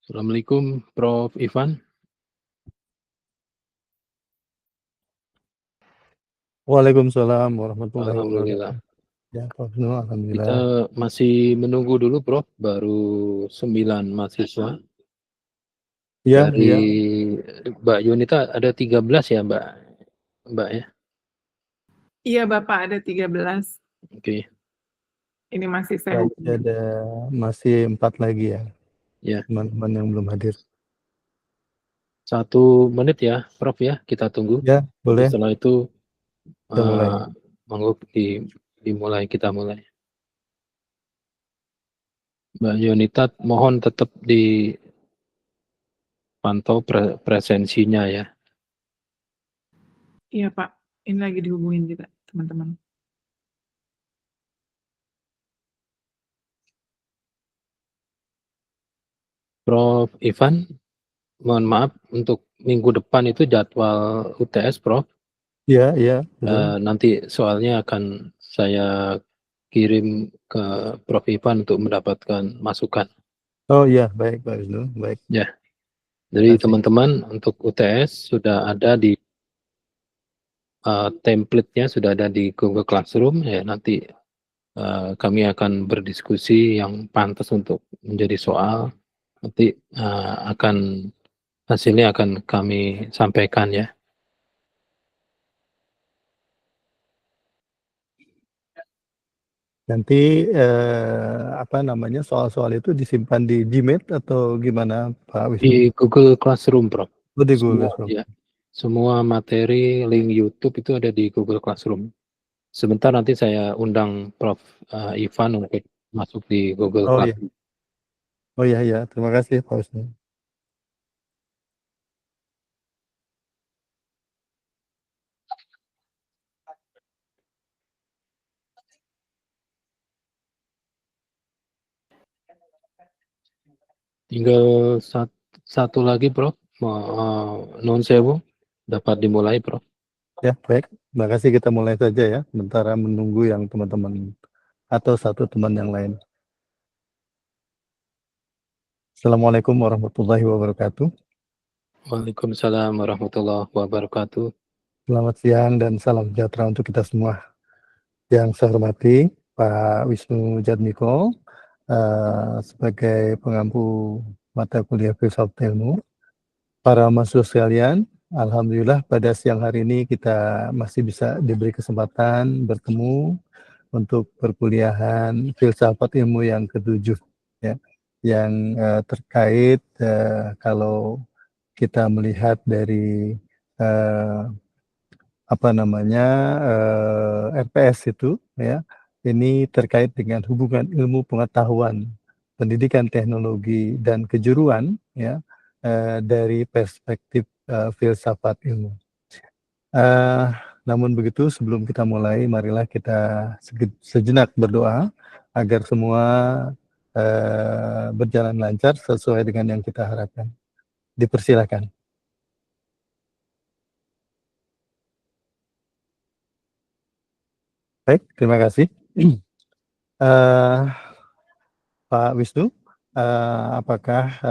Assalamualaikum Prof. Ivan. Waalaikumsalam warahmatullahi Alhamdulillah. wabarakatuh. Ya, Prof. Nur, Kita alhamdulillah. masih menunggu dulu Prof, baru 9 mahasiswa. Iya, Dari iya. Mbak Yunita ada 13 ya Mbak ya? Iya Bapak, ada 13. Oke. Ini masih saya Berarti hubungi. ada masih 4 lagi ya, Ya, teman-teman yang belum hadir. 1 menit ya Prof ya, kita tunggu. Ya, boleh. Setelah itu Kita mulai. monggo kita mulai. Mbak Yunita mohon tetap dipantau presensinya ya. Iya Pak, ini lagi dihubungin juga teman-teman. Prof. Ivan, mohon maaf untuk minggu depan itu jadwal UTS Prof. Iya, iya, betul. Nanti soalnya akan saya kirim ke Prof. Ivan untuk mendapatkan masukan. Oh iya, baik Pak Wisnu, baik. Ya, jadi Kasih. teman-teman untuk UTS sudah ada di template-nya sudah ada di Google Classroom ya. Nanti kami akan berdiskusi yang pantas untuk menjadi soal. Nanti hasilnya akan kami sampaikan ya. Nanti soal-soal itu disimpan di Gmail atau gimana Pak Wisnu? Di Google Classroom, Prof. Oh, di Google Classroom. Ya, semua materi link YouTube itu ada di Google Classroom. Sebentar nanti saya undang Prof. Ivan untuk masuk di Google Oh iya. Classroom. Oh iya, iya. Terima kasih Pak Wisnu. Tinggal satu lagi, Prof. Non sewu dapat dimulai, Prof. Ya, baik. Terima kasih, kita mulai saja ya. Sementara menunggu yang teman-teman atau satu teman yang lain. Assalamualaikum warahmatullahi wabarakatuh. Waalaikumsalam warahmatullahi wabarakatuh. Selamat siang dan salam sejahtera untuk kita semua. Yang saya hormati Pak Wisnu Jatmiko sebagai pengampu mata kuliah filsafat ilmu. Para mahasiswa sekalian, alhamdulillah pada siang hari ini kita masih bisa diberi kesempatan bertemu untuk perkuliahan filsafat ilmu yang ke-7 ya, yang terkait kalau kita melihat dari RPS itu ya, ini terkait dengan hubungan ilmu pengetahuan, pendidikan teknologi dan kejuruan ya, dari perspektif filsafat ilmu. Namun begitu, sebelum kita mulai, marilah kita sejenak berdoa agar semua berjalan lancar sesuai dengan yang kita harapkan. Dipersilakan. Baik, terima kasih. Pak Wisnu, apakah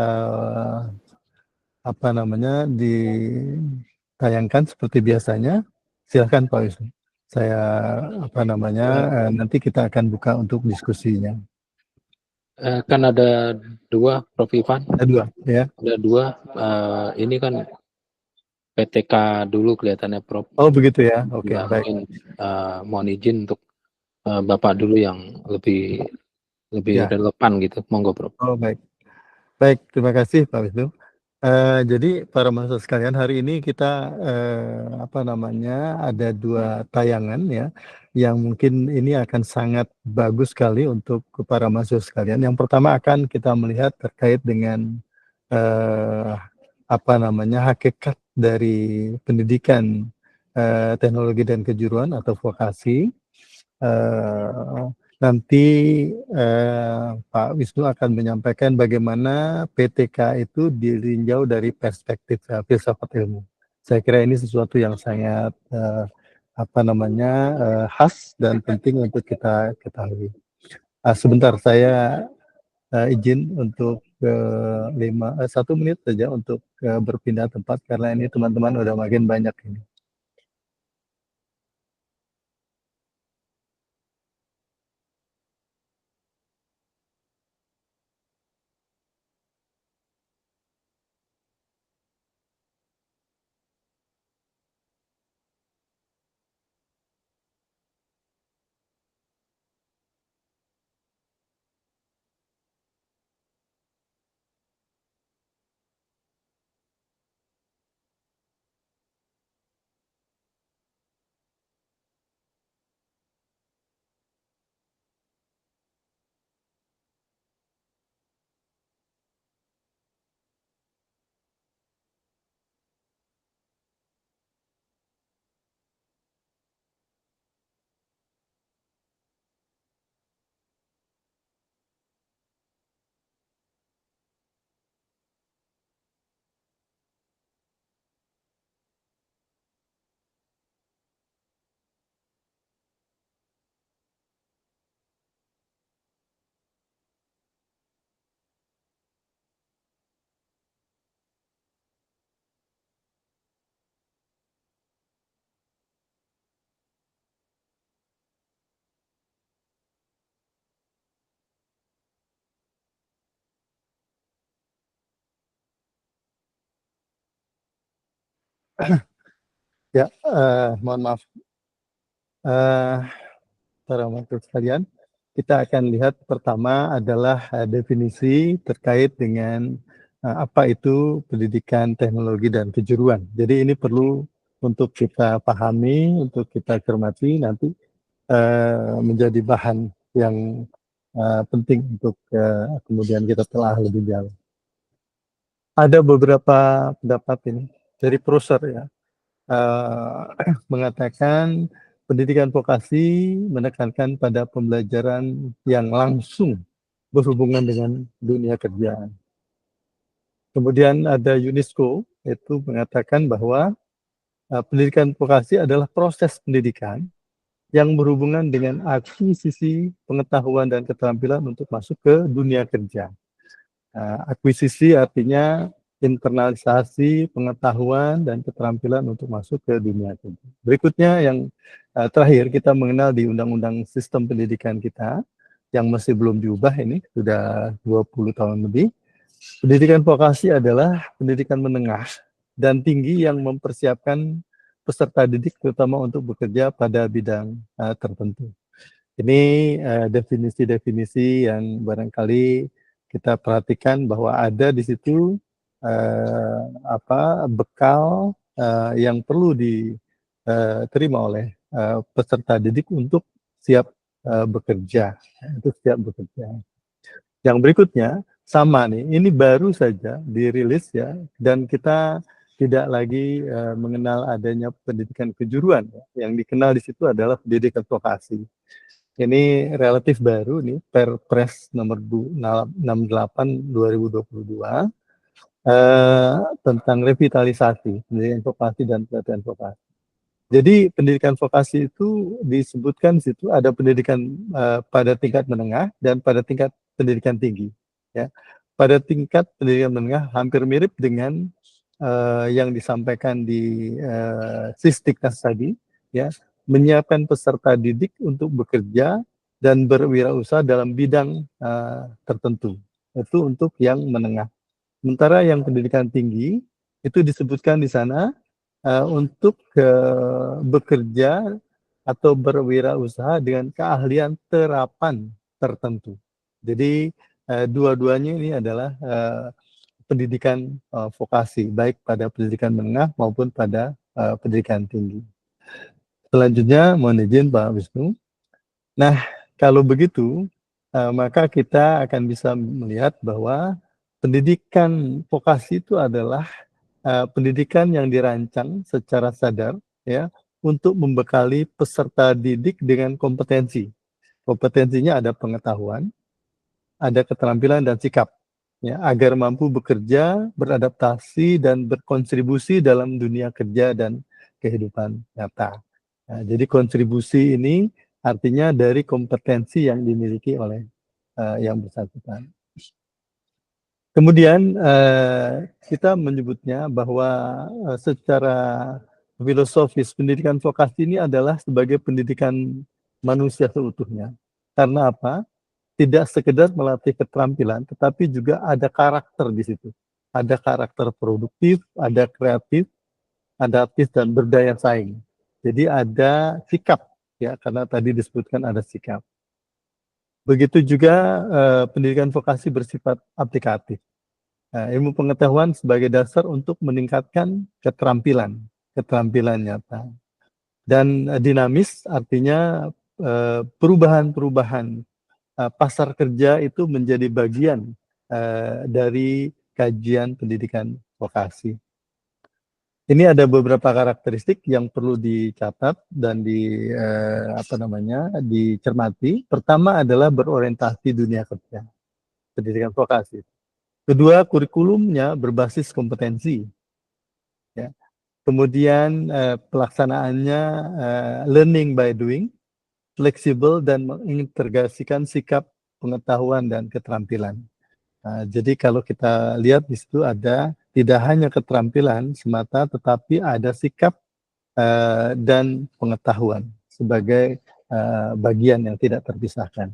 ditayangkan seperti biasanya? Silakan Pak Wisnu. Saya nanti kita akan buka untuk diskusinya. Kan ada 2, Prof. Ivan. Ada 2 ya. Ada 2. Ini kan PTK dulu kelihatannya, Prof. Oh begitu ya. Oke, Ya, baik. mungkin mohon izin untuk Bapak dulu yang lebih Ya. relevan gitu. Monggo, Prof. Oh baik. Baik, terima kasih Pak Wisnu. Jadi para mahasiswa sekalian, hari ini kita ada 2 tayangan ya, yang mungkin ini akan sangat bagus sekali untuk para mahasiswa sekalian. Yang pertama akan kita melihat terkait dengan hakikat dari pendidikan teknologi dan kejuruan atau vokasi. Nanti Pak Wisnu akan menyampaikan bagaimana PTK itu ditinjau dari perspektif filsafat ilmu. Saya kira ini sesuatu yang sangat khas dan penting untuk kita ketahui. Sebentar, saya izin untuk 1 menit saja untuk berpindah tempat karena ini teman-teman udah makin banyak ini. Ya, mohon maaf. Para mahasiswa sekalian, kita akan lihat pertama adalah definisi terkait dengan apa itu pendidikan teknologi dan kejuruan. Jadi ini perlu untuk kita pahami, untuk kita cermati nanti menjadi bahan yang penting untuk kemudian kita telah lebih jauh. Ada beberapa pendapat ini dari Prosser ya, mengatakan pendidikan vokasi menekankan pada pembelajaran yang langsung berhubungan dengan dunia kerja. Kemudian ada UNESCO itu mengatakan bahwa pendidikan vokasi adalah proses pendidikan yang berhubungan dengan akuisisi pengetahuan dan keterampilan untuk masuk ke dunia kerja. Akuisisi artinya internalisasi pengetahuan dan keterampilan untuk masuk ke dunia kerja. Berikutnya yang terakhir kita mengenal di Undang-Undang Sistem Pendidikan kita yang masih belum diubah ini sudah 20 tahun lebih. Pendidikan vokasi adalah pendidikan menengah dan tinggi yang mempersiapkan peserta didik terutama untuk bekerja pada bidang tertentu. Ini definisi-definisi yang barangkali kita perhatikan bahwa ada di situ bekal yang perlu diterima oleh peserta didik untuk siap bekerja, untuk siap bekerja. Yang berikutnya sama nih, ini baru saja dirilis ya, dan kita tidak lagi mengenal adanya pendidikan kejuruan. Yang dikenal di situ adalah pendidikan vokasi. Ini relatif baru nih, Perpres nomor 68 2022 tentang revitalisasi pendidikan vokasi dan pelatihan vokasi. Jadi pendidikan vokasi itu disebutkan di situ ada pendidikan pada tingkat menengah dan pada tingkat pendidikan tinggi. Ya, pada tingkat pendidikan menengah hampir mirip dengan yang disampaikan di Sisdiknas tadi, ya, menyiapkan peserta didik untuk bekerja dan berwirausaha dalam bidang tertentu. Itu untuk yang menengah. Sementara yang pendidikan tinggi itu disebutkan di sana untuk bekerja atau berwirausaha dengan keahlian terapan tertentu. Jadi dua-duanya ini adalah pendidikan vokasi, baik pada pendidikan menengah maupun pada pendidikan tinggi. Selanjutnya, mohon izin Pak Wisnu. Nah, kalau begitu, maka kita akan bisa melihat bahwa pendidikan vokasi itu adalah pendidikan yang dirancang secara sadar, ya, untuk membekali peserta didik dengan kompetensi. Kompetensinya ada pengetahuan, ada keterampilan dan sikap, ya, agar mampu bekerja, beradaptasi dan berkontribusi dalam dunia kerja dan kehidupan nyata. Nah, jadi kontribusi ini artinya dari kompetensi yang dimiliki oleh yang bersangkutan. Kemudian kita menyebutnya bahwa secara filosofis pendidikan vokasi ini adalah sebagai pendidikan manusia seutuhnya. Karena apa? Tidak sekedar melatih keterampilan, tetapi juga ada karakter di situ. Ada karakter produktif, ada kreatif, adaptif, dan berdaya saing. Jadi ada sikap, ya, karena tadi disebutkan ada sikap. Begitu juga pendidikan vokasi bersifat aplikatif. Ilmu pengetahuan sebagai dasar untuk meningkatkan keterampilan nyata. Dan dinamis artinya perubahan-perubahan pasar kerja itu menjadi bagian dari kajian pendidikan vokasi. Ini ada beberapa karakteristik yang perlu dicatat dan dicermati. Pertama adalah berorientasi dunia kerja, pendidikan vokasi. Kedua, kurikulumnya berbasis kompetensi. Ya. Kemudian pelaksanaannya learning by doing, fleksibel dan mengintegrasikan sikap, pengetahuan dan keterampilan. Jadi kalau kita lihat di situ ada tidak hanya keterampilan semata, tetapi ada sikap dan pengetahuan sebagai bagian yang tidak terpisahkan.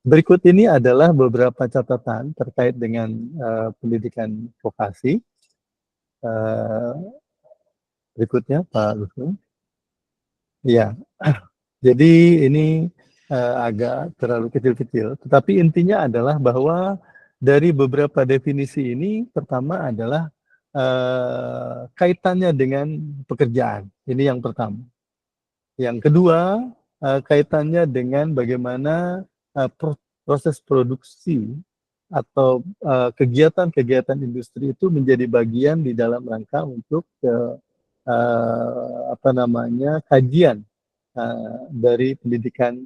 Berikut ini adalah beberapa catatan terkait dengan pendidikan vokasi. Berikutnya Pak Lutfi. Ya, jadi ini agak terlalu kecil-kecil, tetapi intinya adalah bahwa dari beberapa definisi ini, pertama adalah kaitannya dengan pekerjaan. Ini yang pertama. Yang kedua, kaitannya dengan bagaimana proses produksi atau kegiatan-kegiatan industri itu menjadi bagian di dalam rangka untuk kajian dari pendidikan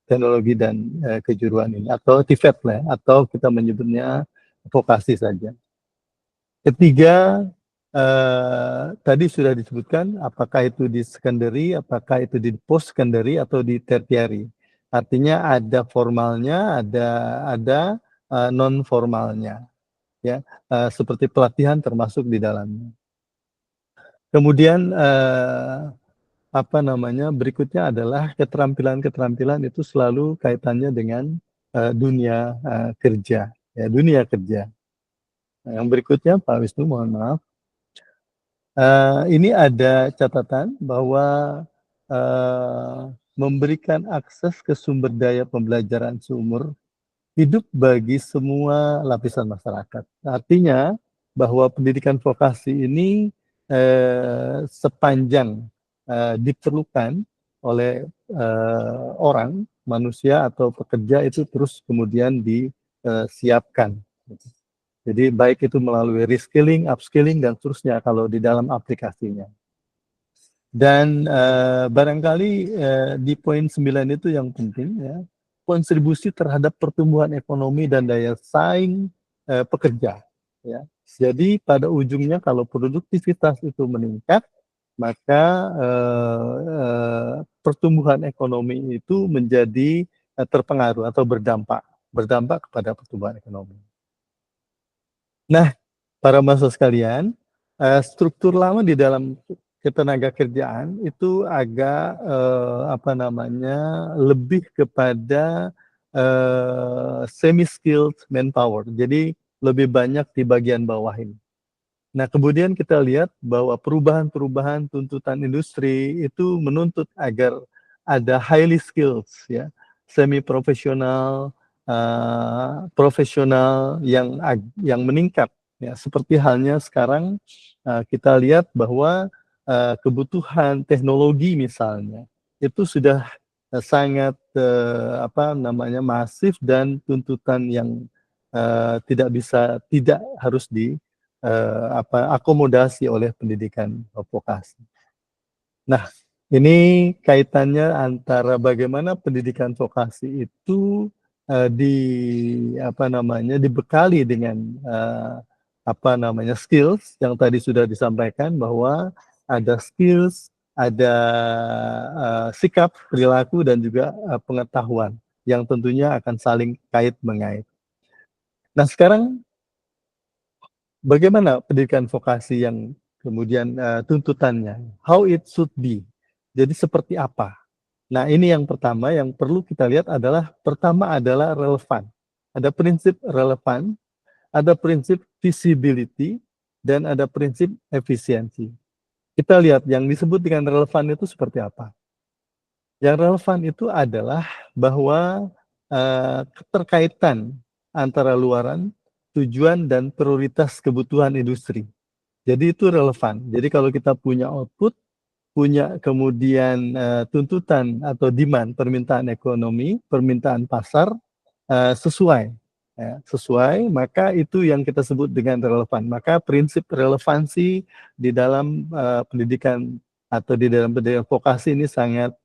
teknologi dan kejuruan ini, atau TVET lah, atau kita menyebutnya vokasi saja. Ketiga, tadi sudah disebutkan apakah itu di secondary, apakah itu di post secondary atau di tertiary. Artinya ada formalnya, ada non formalnya, ya, seperti pelatihan termasuk di dalamnya. Kemudian berikutnya adalah keterampilan itu selalu kaitannya dengan dunia kerja, ya, dunia kerja. Nah, yang berikutnya Pak Wisnu, mohon maaf. Ini ada catatan bahwa memberikan akses ke sumber daya pembelajaran seumur hidup bagi semua lapisan masyarakat. Artinya bahwa pendidikan vokasi ini sepanjang diperlukan oleh orang, manusia atau pekerja itu terus kemudian disiapkan. Jadi baik itu melalui reskilling, upskilling, dan seterusnya kalau di dalam aplikasinya. Dan barangkali di poin 9 itu yang penting, ya, kontribusi terhadap pertumbuhan ekonomi dan daya saing pekerja. Ya. Jadi pada ujungnya kalau produktivitas itu meningkat, maka pertumbuhan ekonomi itu menjadi terpengaruh atau berdampak kepada pertumbuhan ekonomi. Nah, para mahasiswa sekalian, struktur lama di dalam ketenaga kerjaan itu agak lebih kepada semi skilled manpower. Jadi lebih banyak di bagian bawah ini. Nah, kemudian kita lihat bahwa perubahan-perubahan tuntutan industri itu menuntut agar ada highly skilled, ya, semi profesional, profesional yang meningkat, ya, seperti halnya sekarang kita lihat bahwa kebutuhan teknologi misalnya itu sudah sangat masif dan tuntutan yang tidak harus akomodasi oleh pendidikan vokasi. Nah, ini kaitannya antara bagaimana pendidikan vokasi itu dibekali dengan skills yang tadi sudah disampaikan, bahwa ada skills, ada sikap, perilaku, dan juga pengetahuan yang tentunya akan saling kait-mengait. Nah sekarang bagaimana pendidikan vokasi yang kemudian tuntutannya? How it should be. Jadi seperti apa? Nah ini yang pertama yang perlu kita lihat adalah pertama adalah relevan. Ada prinsip relevan, ada prinsip visibility, dan ada prinsip efisiensi. Kita lihat yang disebut dengan relevan itu seperti apa. Yang relevan itu adalah bahwa keterkaitan antara luaran, tujuan, dan prioritas kebutuhan industri. Jadi itu relevan. Jadi kalau kita punya output, punya kemudian tuntutan atau demand, permintaan ekonomi, permintaan pasar sesuai. Ya, sesuai, maka itu yang kita sebut dengan relevan. Maka prinsip relevansi di dalam pendidikan atau di dalam pendidikan vokasi ini sangat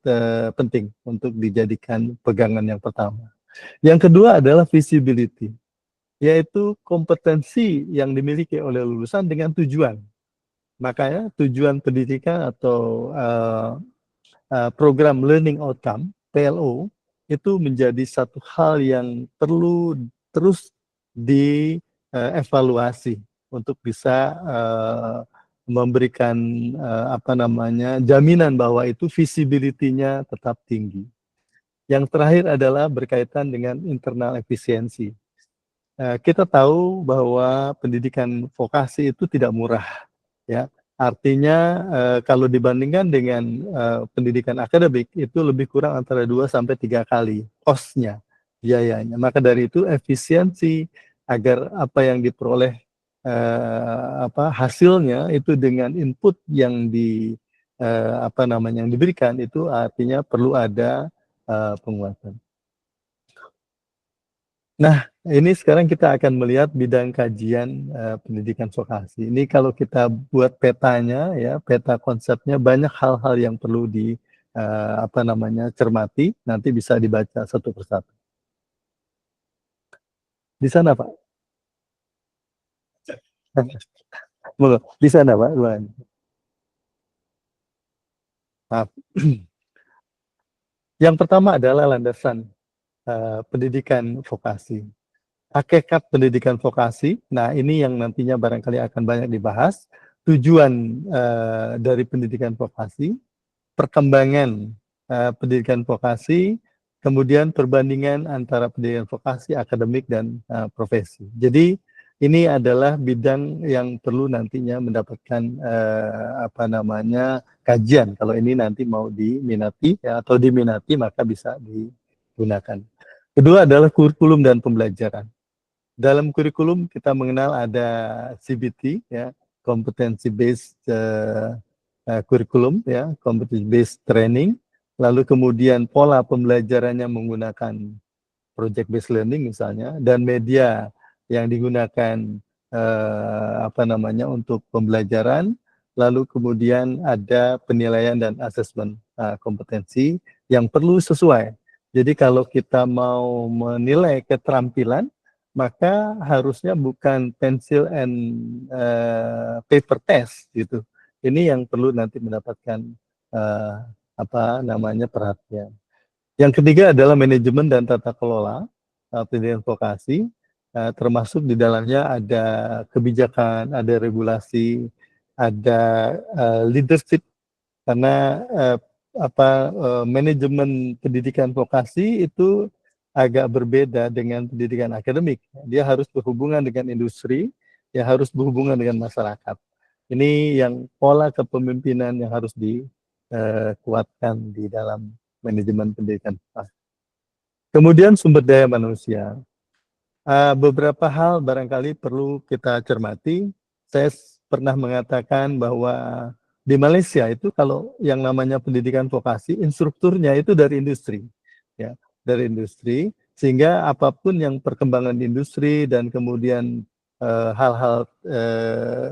penting untuk dijadikan pegangan yang pertama. Yang kedua adalah visibility, yaitu kompetensi yang dimiliki oleh lulusan dengan tujuan. Makanya tujuan pendidikan atau program learning outcome PLO itu menjadi satu hal yang perlu terus dievaluasi untuk bisa memberikan jaminan bahwa itu visibility-nya tetap tinggi. Yang terakhir adalah berkaitan dengan internal efisiensi. Kita tahu bahwa pendidikan vokasi itu tidak murah, ya. Artinya kalau dibandingkan dengan pendidikan akademik itu lebih kurang antara 2 sampai 3 kali cost-nya, biayanya. Maka dari itu efisiensi agar apa yang diperoleh hasilnya itu dengan input yang yang diberikan itu artinya perlu ada penguatan. Nah, ini sekarang kita akan melihat bidang kajian pendidikan vokasi. Ini kalau kita buat petanya, ya peta konsepnya banyak hal-hal yang perlu cermati. Nanti bisa dibaca satu persatu. Di sana, Pak. Di sana, Pak. Maaf. Yang pertama adalah landasan pendidikan vokasi. Hakikat pendidikan vokasi, nah ini yang nantinya barangkali akan banyak dibahas, tujuan dari pendidikan vokasi, perkembangan pendidikan vokasi, kemudian perbandingan antara pendidikan vokasi, akademik, dan profesi. Jadi ini adalah bidang yang perlu nantinya mendapatkan kajian. Kalau ini nanti mau diminati ya, atau diminati maka bisa digunakan. Kedua adalah kurikulum dan pembelajaran. Dalam kurikulum kita mengenal ada CBT, ya, competency based kurikulum, ya, competency based training. Lalu kemudian pola pembelajarannya menggunakan project based learning misalnya, dan media yang digunakan untuk pembelajaran. Lalu kemudian ada penilaian dan asesmen kompetensi yang perlu sesuai. Jadi kalau kita mau menilai keterampilan, maka harusnya bukan pencil and paper test gitu. Ini yang perlu nanti mendapatkan perhatian. Yang ketiga adalah manajemen dan tata kelola pendidikan vokasi, termasuk di dalamnya ada kebijakan, ada regulasi, ada leadership, karena manajemen pendidikan vokasi itu agak berbeda dengan pendidikan akademik. Dia harus berhubungan dengan industri, ya harus berhubungan dengan masyarakat. Ini yang pola kepemimpinan yang harus dikuatkan di dalam manajemen pendidikan vokasi. Kemudian sumber daya manusia. Beberapa hal barangkali perlu kita cermati. Saya pernah mengatakan bahwa di Malaysia itu kalau yang namanya pendidikan vokasi, instrukturnya itu dari industri, ya, dari industri, sehingga apapun yang perkembangan industri dan kemudian hal-hal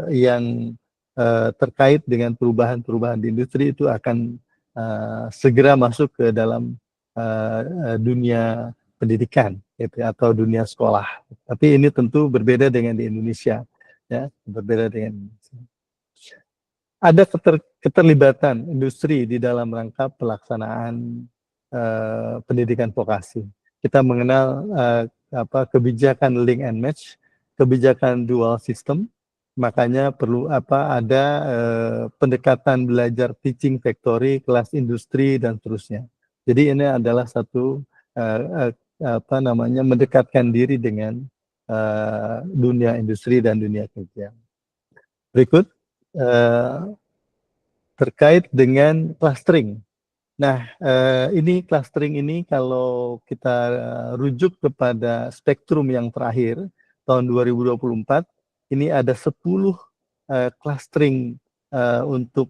yang terkait dengan perubahan-perubahan di industri itu akan segera masuk ke dalam dunia pendidikan, gitu, atau dunia sekolah. Tapi ini tentu berbeda dengan di Indonesia, ya, berbeda dengan Indonesia. Ada keterlibatan industri di dalam rangka pelaksanaan pendidikan vokasi. Kita mengenal kebijakan link and match, kebijakan dual system. Makanya perlu ada pendekatan belajar teaching factory, kelas industri dan seterusnya. Jadi ini adalah satu mendekatkan diri dengan dunia industri dan dunia kerja. Berikut terkait dengan clustering. Nah, ini clustering ini kalau kita rujuk kepada spektrum yang terakhir tahun 2024, ini ada 10 clustering untuk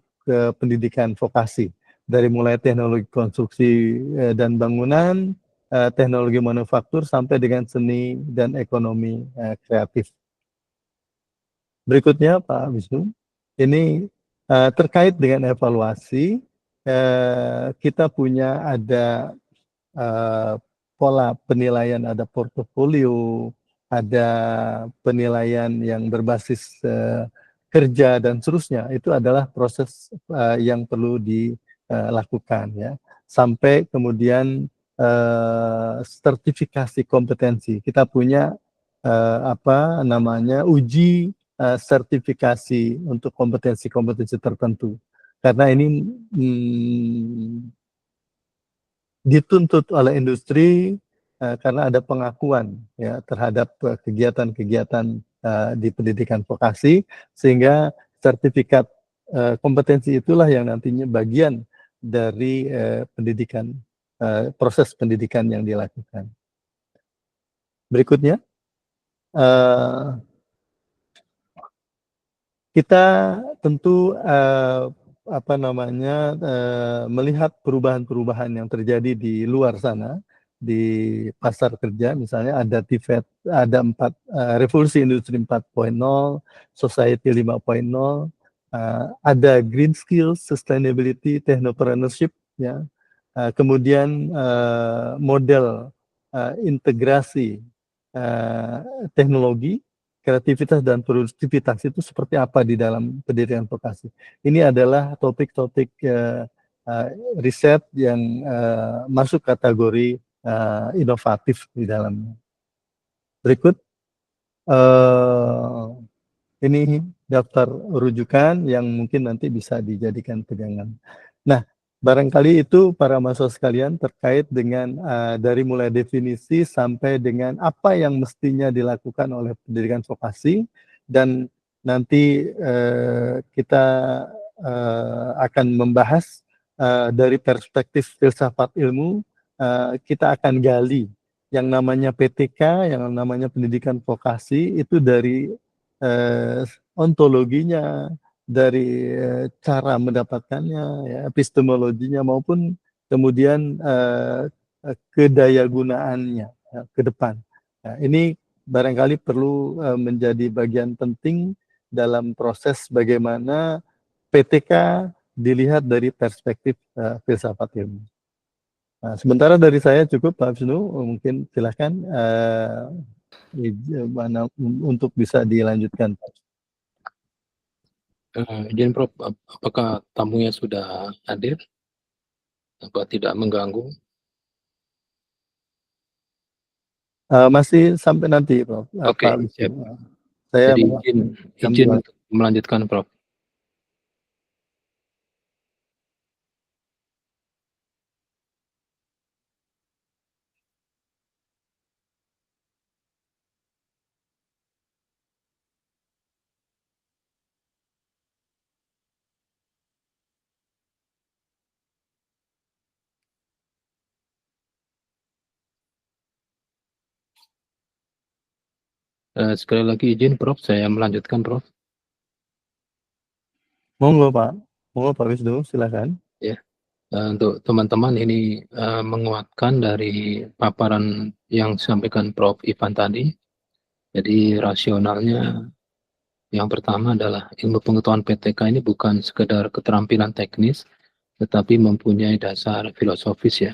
pendidikan vokasi, dari mulai teknologi konstruksi dan bangunan, teknologi manufaktur sampai dengan seni dan ekonomi kreatif. Berikutnya Pak Wisnu, ini terkait dengan evaluasi, kita punya ada pola penilaian, ada portofolio, ada penilaian yang berbasis kerja dan seterusnya. Itu adalah proses yang perlu dilakukan ya. Sampai kemudian sertifikasi kompetensi. Kita punya uji sertifikasi untuk kompetensi-kompetensi tertentu. Karena ini dituntut oleh industri karena ada pengakuan ya terhadap kegiatan-kegiatan di pendidikan vokasi, sehingga sertifikat kompetensi itulah yang nantinya bagian dari pendidikan, proses pendidikan yang dilakukan. Berikutnya, kita tentu melihat perubahan-perubahan yang terjadi di luar sana, di pasar kerja. Misalnya ada TVET, ada revolusi industri 4.0, society 5.0, ada green skills, sustainability, technopreneurship, ya. Kemudian model integrasi teknologi, kreativitas dan produktivitas itu seperti apa di dalam pendidikan vokasi. Ini adalah topik-topik riset yang masuk kategori inovatif di dalamnya. Berikut, ini daftar rujukan yang mungkin nanti bisa dijadikan pegangan. Nah, barangkali itu para mahasiswa sekalian terkait dengan dari mulai definisi sampai dengan apa yang mestinya dilakukan oleh pendidikan vokasi, dan nanti kita akan membahas dari perspektif filsafat ilmu. Kita akan gali yang namanya PTK, yang namanya pendidikan vokasi itu dari ontologinya, dari cara mendapatkannya, ya, epistemologinya maupun kemudian kedayagunaannya ke depan. Nah, ini barangkali perlu menjadi bagian penting dalam proses bagaimana PTK dilihat dari perspektif filsafat ilmu. Nah, sementara dari saya cukup, Pak Wisnu, mungkin silakan untuk bisa dilanjutkan. Izin Prof, apakah tamunya sudah hadir? Apa tidak mengganggu? Masih sampai nanti, Prof. Oke, siap. Saya jadi izin untuk melanjutkan, Prof. Sekali lagi izin, Prof, saya melanjutkan, Prof. Monggo, Pak. Monggo, Pak Wisnu, silakan. Ya, untuk teman-teman ini menguatkan dari paparan yang disampaikan Prof Ivan tadi. Jadi rasionalnya yang pertama adalah ilmu pengetahuan PTK ini bukan sekedar keterampilan teknis, tetapi mempunyai dasar filosofis ya.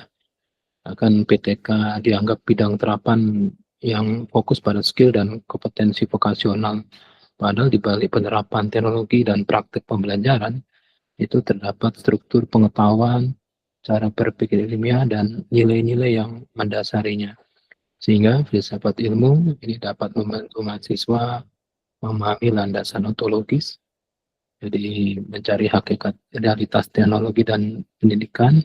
Akan PTK dianggap bidang terapan yang fokus pada skill dan kompetensi vokasional. Padahal di balik penerapan teknologi dan praktek pembelajaran, itu terdapat struktur pengetahuan, cara berpikir ilmiah, dan nilai-nilai yang mendasarinya. Sehingga filsafat ilmu ini dapat membantu mahasiswa memahami landasan ontologis, jadi mencari hakikat realitas teknologi dan pendidikan,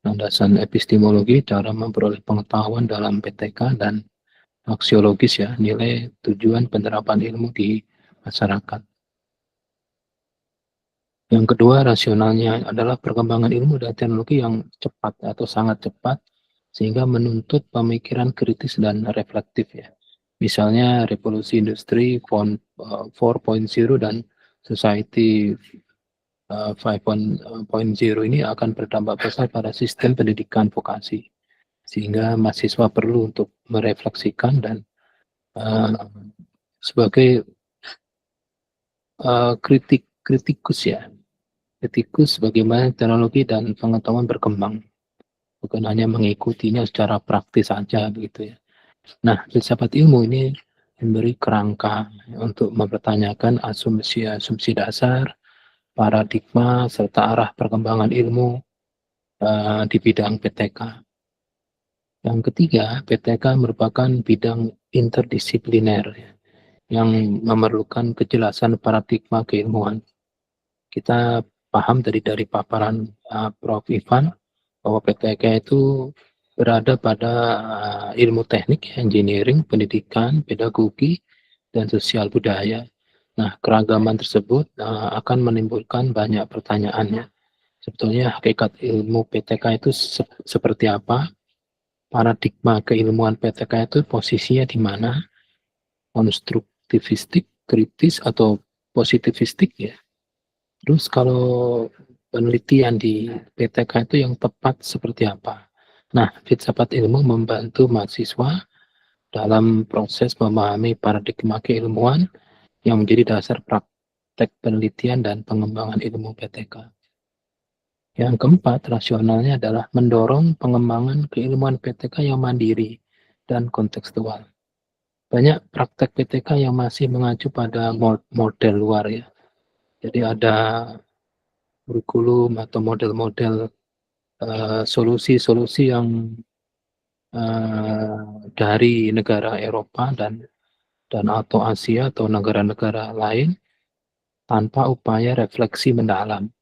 landasan epistemologi, cara memperoleh pengetahuan dalam PTK, dan aksiologis ya, nilai tujuan penerapan ilmu di masyarakat. Yang kedua, rasionalnya adalah perkembangan ilmu dan teknologi yang cepat atau sangat cepat, sehingga menuntut pemikiran kritis dan reflektif ya. Misalnya revolusi industri 4.0 dan society 5.0 ini akan berdampak besar pada sistem pendidikan vokasi, sehingga mahasiswa perlu untuk merefleksikan dan sebagai kritikus ya, kritikus bagaimana teknologi dan pengetahuan berkembang, bukan hanya mengikutinya secara praktis saja begitu ya. Nah, filsafat ilmu ini memberi kerangka untuk mempertanyakan asumsi dasar, paradigma, serta arah perkembangan ilmu di bidang PTK. Yang ketiga, PTK merupakan bidang interdisipliner yang memerlukan kejelasan paradigma keilmuan. Kita paham dari paparan Prof. Ivan bahwa PTK itu berada pada ilmu teknik, engineering, pendidikan, pedagogi, dan sosial budaya. Nah, keragaman tersebut akan menimbulkan banyak pertanyaannya. Sebetulnya hakikat ilmu PTK itu seperti apa? Paradigma keilmuan PTK itu posisinya di mana? Konstruktivistik, kritis, atau positivistik ya? Terus kalau penelitian di PTK itu yang tepat seperti apa? Nah, filsafat ilmu membantu mahasiswa dalam proses memahami paradigma keilmuan yang menjadi dasar praktek penelitian dan pengembangan ilmu PTK. Yang keempat, rasionalnya adalah mendorong pengembangan keilmuan PTK yang mandiri dan kontekstual. Banyak praktek PTK yang masih mengacu pada model luar ya. Jadi ada kurikulum atau model-model solusi-solusi yang dari negara Eropa dan atau Asia atau negara-negara lain tanpa upaya refleksi mendalam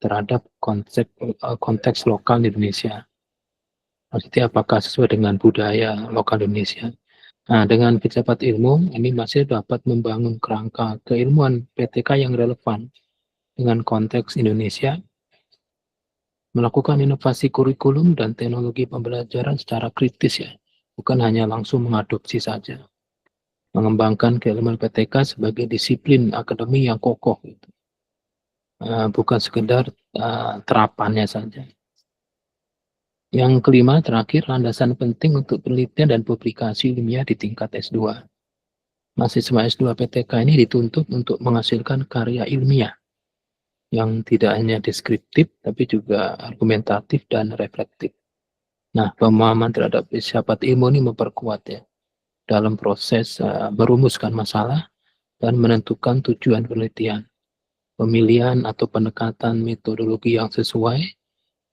terhadap konteks lokal Indonesia. Maksudnya apakah sesuai dengan budaya lokal Indonesia. Nah, dengan filsafat ilmu ini masih dapat membangun kerangka keilmuan PTK yang relevan dengan konteks Indonesia, melakukan inovasi kurikulum dan teknologi pembelajaran secara kritis ya, bukan hanya langsung mengadopsi saja. Mengembangkan keilmuan PTK sebagai disiplin akademi yang kokoh, gitu. Bukan sekedar terapannya saja. Yang kelima, terakhir, landasan penting untuk penelitian dan publikasi ilmiah di tingkat S2. Mahasiswa S2 PTK ini dituntut untuk menghasilkan karya ilmiah yang tidak hanya deskriptif, tapi juga argumentatif dan reflektif. Nah, pemahaman terhadap filsafat ilmu ini memperkuat ya, dalam proses merumuskan masalah dan menentukan tujuan penelitian, pemilihan atau pendekatan metodologi yang sesuai,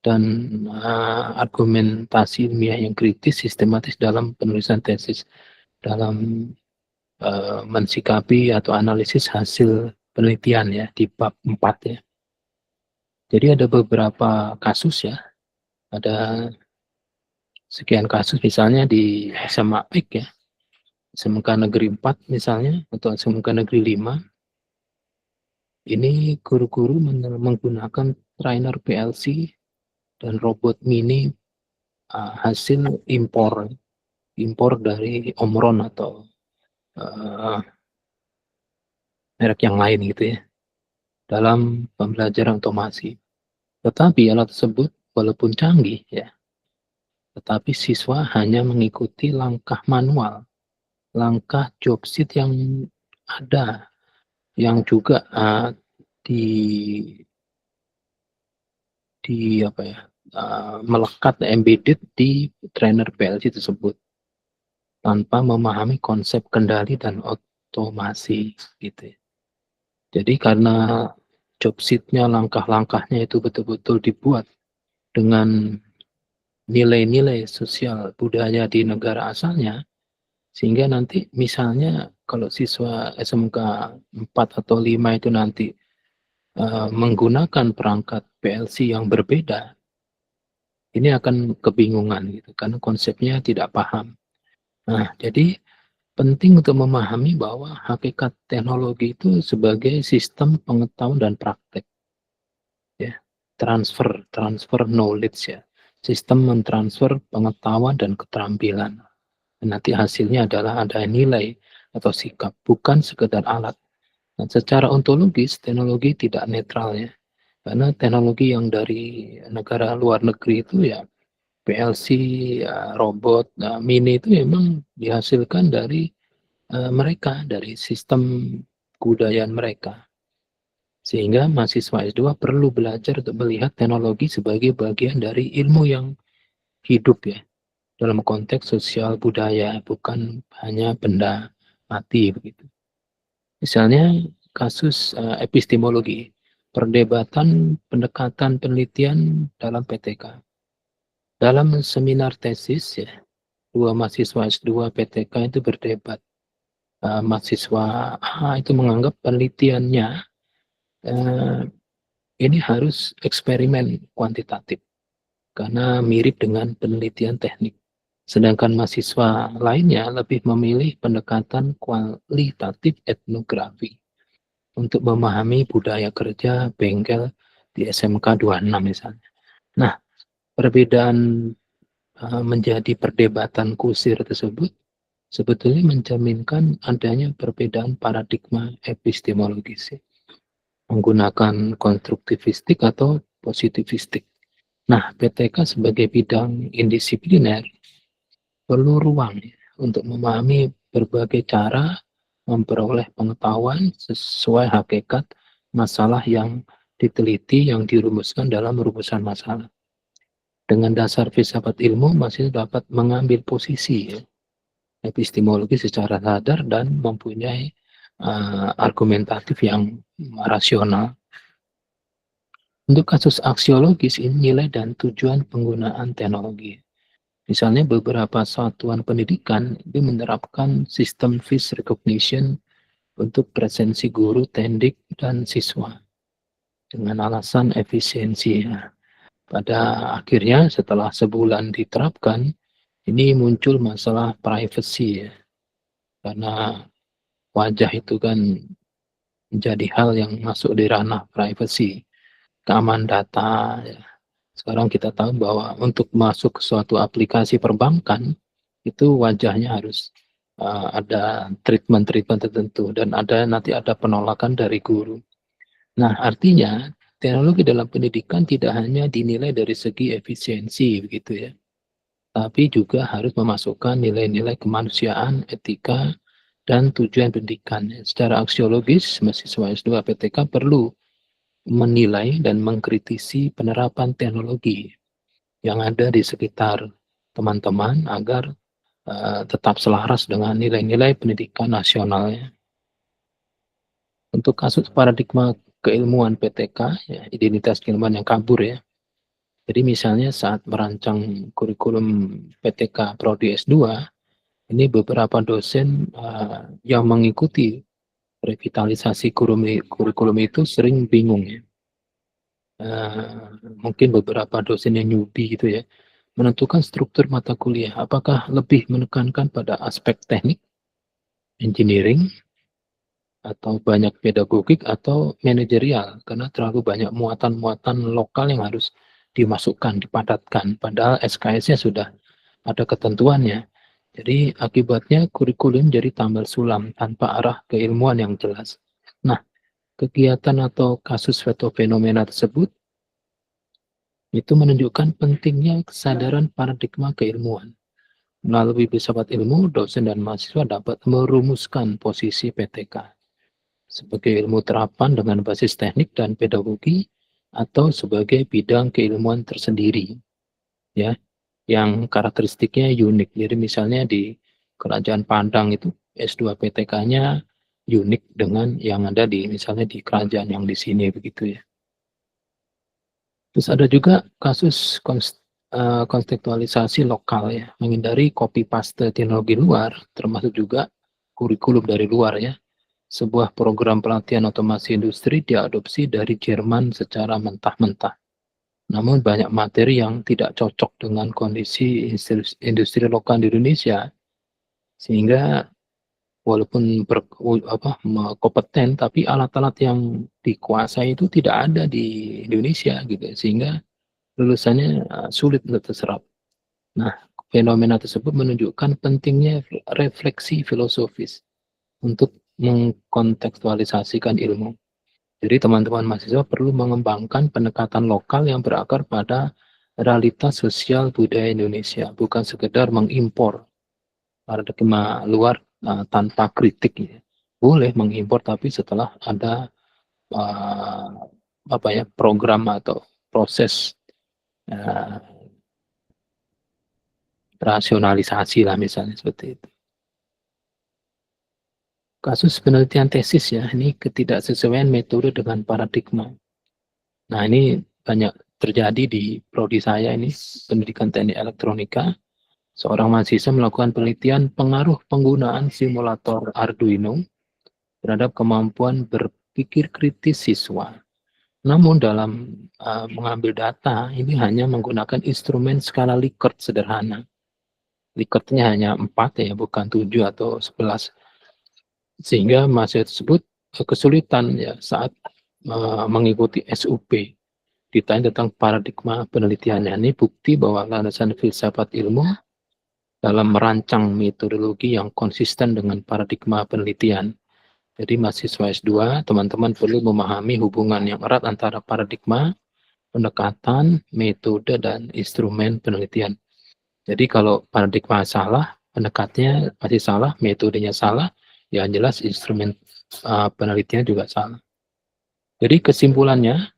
dan argumentasi ilmiah yang kritis, sistematis dalam penulisan tesis, dalam mensikapi atau analisis hasil penelitian ya di bab 4 ya. Jadi ada beberapa kasus ya, ada sekian kasus misalnya di SMA PIK ya, SMK Negeri 4 misalnya, atau SMK Negeri 5, ini guru-guru menggunakan trainer PLC dan robot mini hasil impor dari Omron atau merek yang lain gitu ya, dalam pembelajaran otomasi. Tetapi alat tersebut walaupun canggih ya, tetapi siswa hanya mengikuti langkah manual, langkah job sheet yang ada, yang juga melekat embedded di trainer PLC tersebut tanpa memahami konsep kendali dan otomasi gitu. Jadi karena job sheet-nya, langkah-langkahnya itu betul-betul dibuat dengan nilai-nilai sosial budaya di negara asalnya, sehingga nanti misalnya kalau siswa SMK 4 atau 5 itu nanti menggunakan perangkat PLC yang berbeda, ini akan kebingungan gitu, karena konsepnya tidak paham. Nah, jadi penting untuk memahami bahwa hakikat teknologi itu sebagai sistem pengetahuan dan praktek, ya, transfer knowledge ya, sistem mentransfer pengetahuan dan keterampilan. Dan nanti hasilnya adalah ada nilai atau sikap, bukan sekedar alat. Dan secara ontologis teknologi tidak netral ya, karena teknologi yang dari negara luar negeri itu ya PLC, robot, mini itu memang dihasilkan dari mereka, dari sistem kebudayaan mereka. Sehingga mahasiswa S2 perlu belajar untuk melihat teknologi sebagai bagian dari ilmu yang hidup ya, dalam konteks sosial budaya, bukan hanya benda mati begitu. Misalnya kasus epistemologi, perdebatan pendekatan penelitian dalam PTK. Dalam seminar tesis ya, 2 mahasiswa S2 PTK itu berdebat. Mahasiswa A itu menganggap penelitiannya ini harus eksperimen kuantitatif karena mirip dengan penelitian teknik. Sedangkan mahasiswa lainnya lebih memilih pendekatan kualitatif etnografi untuk memahami budaya kerja bengkel di SMK 26 misalnya. Nah, perbedaan menjadi perdebatan kusir tersebut sebetulnya mencerminkan adanya perbedaan paradigma epistemologis, menggunakan konstruktivistik atau positivistik. Nah, PTK sebagai bidang indisipliner perlu ruang untuk memahami berbagai cara memperoleh pengetahuan sesuai hakikat masalah yang diteliti, yang dirumuskan dalam rumusan masalah. Dengan dasar filsafat ilmu, masih dapat mengambil posisi epistemologi secara sadar dan mempunyai argumentatif yang rasional. Untuk kasus aksiologis, ini nilai dan tujuan penggunaan teknologi. Misalnya beberapa satuan pendidikan itu menerapkan sistem face recognition untuk presensi guru, tendik, dan siswa dengan alasan efisiensi. Pada akhirnya setelah sebulan diterapkan, ini muncul masalah privacy ya, karena wajah itu kan menjadi hal yang masuk di ranah privacy, keamanan data. Ya. Sekarang kita tahu bahwa untuk masuk ke suatu aplikasi perbankan, itu wajahnya harus ada treatment-treatment tertentu, dan nanti ada penolakan dari guru. Nah, artinya teknologi dalam pendidikan tidak hanya dinilai dari segi efisiensi, begitu ya, tapi juga harus memasukkan nilai-nilai kemanusiaan, etika, dan tujuan pendidikan. Secara aksiologis, mahasiswa S2 PTK perlu menilai dan mengkritisi penerapan teknologi yang ada di sekitar teman-teman agar tetap selaras dengan nilai-nilai pendidikan nasionalnya. Untuk kasus paradigma keilmuan PTK, ya, identitas keilmuan yang kabur ya. Jadi misalnya saat merancang kurikulum PTK Prodi S2, ini beberapa dosen yang mengikuti revitalisasi kurikulum itu sering bingung ya. Mungkin beberapa dosen yang newbie gitu ya, menentukan struktur mata kuliah. Apakah lebih menekankan pada aspek teknik, engineering, atau banyak pedagogik atau manajerial, karena terlalu banyak muatan-muatan lokal yang harus dimasukkan, dipadatkan, padahal SKS-nya sudah ada ketentuannya. Jadi akibatnya kurikulum jadi tambal sulam tanpa arah keilmuan yang jelas. Nah, kegiatan atau kasus atau fenomena tersebut itu menunjukkan pentingnya kesadaran paradigma keilmuan. Melalui filsafat ilmu, dosen dan mahasiswa dapat merumuskan posisi PTK sebagai ilmu terapan dengan basis teknik dan pedagogi atau sebagai bidang keilmuan tersendiri ya, yang karakteristiknya unik. Jadi misalnya di Kerajaan Padang itu S2 PTK-nya unik dengan yang ada di misalnya di kerajaan yang di sini begitu ya. Terus ada juga kasus kontekstualisasi lokal ya, menghindari copy paste teknologi luar, termasuk juga kurikulum dari luar ya. Sebuah program pelatihan otomasi industri diadopsi dari Jerman secara mentah-mentah. Namun banyak materi yang tidak cocok dengan kondisi industri lokal di Indonesia, sehingga walaupun kompeten, tapi alat-alat yang dikuasai itu tidak ada di Indonesia gitu, sehingga lulusannya sulit untuk terserap. Nah, fenomena tersebut menunjukkan pentingnya refleksi filosofis untuk mengkontekstualisasikan ilmu. Jadi teman-teman mahasiswa perlu mengembangkan pendekatan lokal yang berakar pada realitas sosial budaya Indonesia, bukan sekedar mengimpor paradigma luar tanpa kritik. Ya. Boleh mengimpor, tapi setelah ada program atau proses rasionalisasi lah misalnya seperti itu. Kasus penelitian tesis ya, ini ketidaksesuaian metode dengan paradigma. Nah ini banyak terjadi di prodi saya ini, pendidikan teknik elektronika. Seorang mahasiswa melakukan penelitian pengaruh penggunaan simulator Arduino terhadap kemampuan berpikir kritis siswa. Namun dalam mengambil data, ini hanya menggunakan instrumen skala Likert sederhana. Likertnya hanya 4 ya, bukan 7 atau 11. Sehingga mahasiswa tersebut kesulitan ya saat mengikuti SUP. Ditanya tentang paradigma penelitiannya. Ini bukti bahwa landasan filsafat ilmu dalam merancang metodologi yang konsisten dengan paradigma penelitian. Jadi mahasiswa S2, teman-teman perlu memahami hubungan yang erat antara paradigma, pendekatan, metode, dan instrumen penelitian. Jadi kalau paradigma salah, pendekatnya pasti salah, metodenya salah, yang jelas instrumen penelitian juga salah. Jadi kesimpulannya,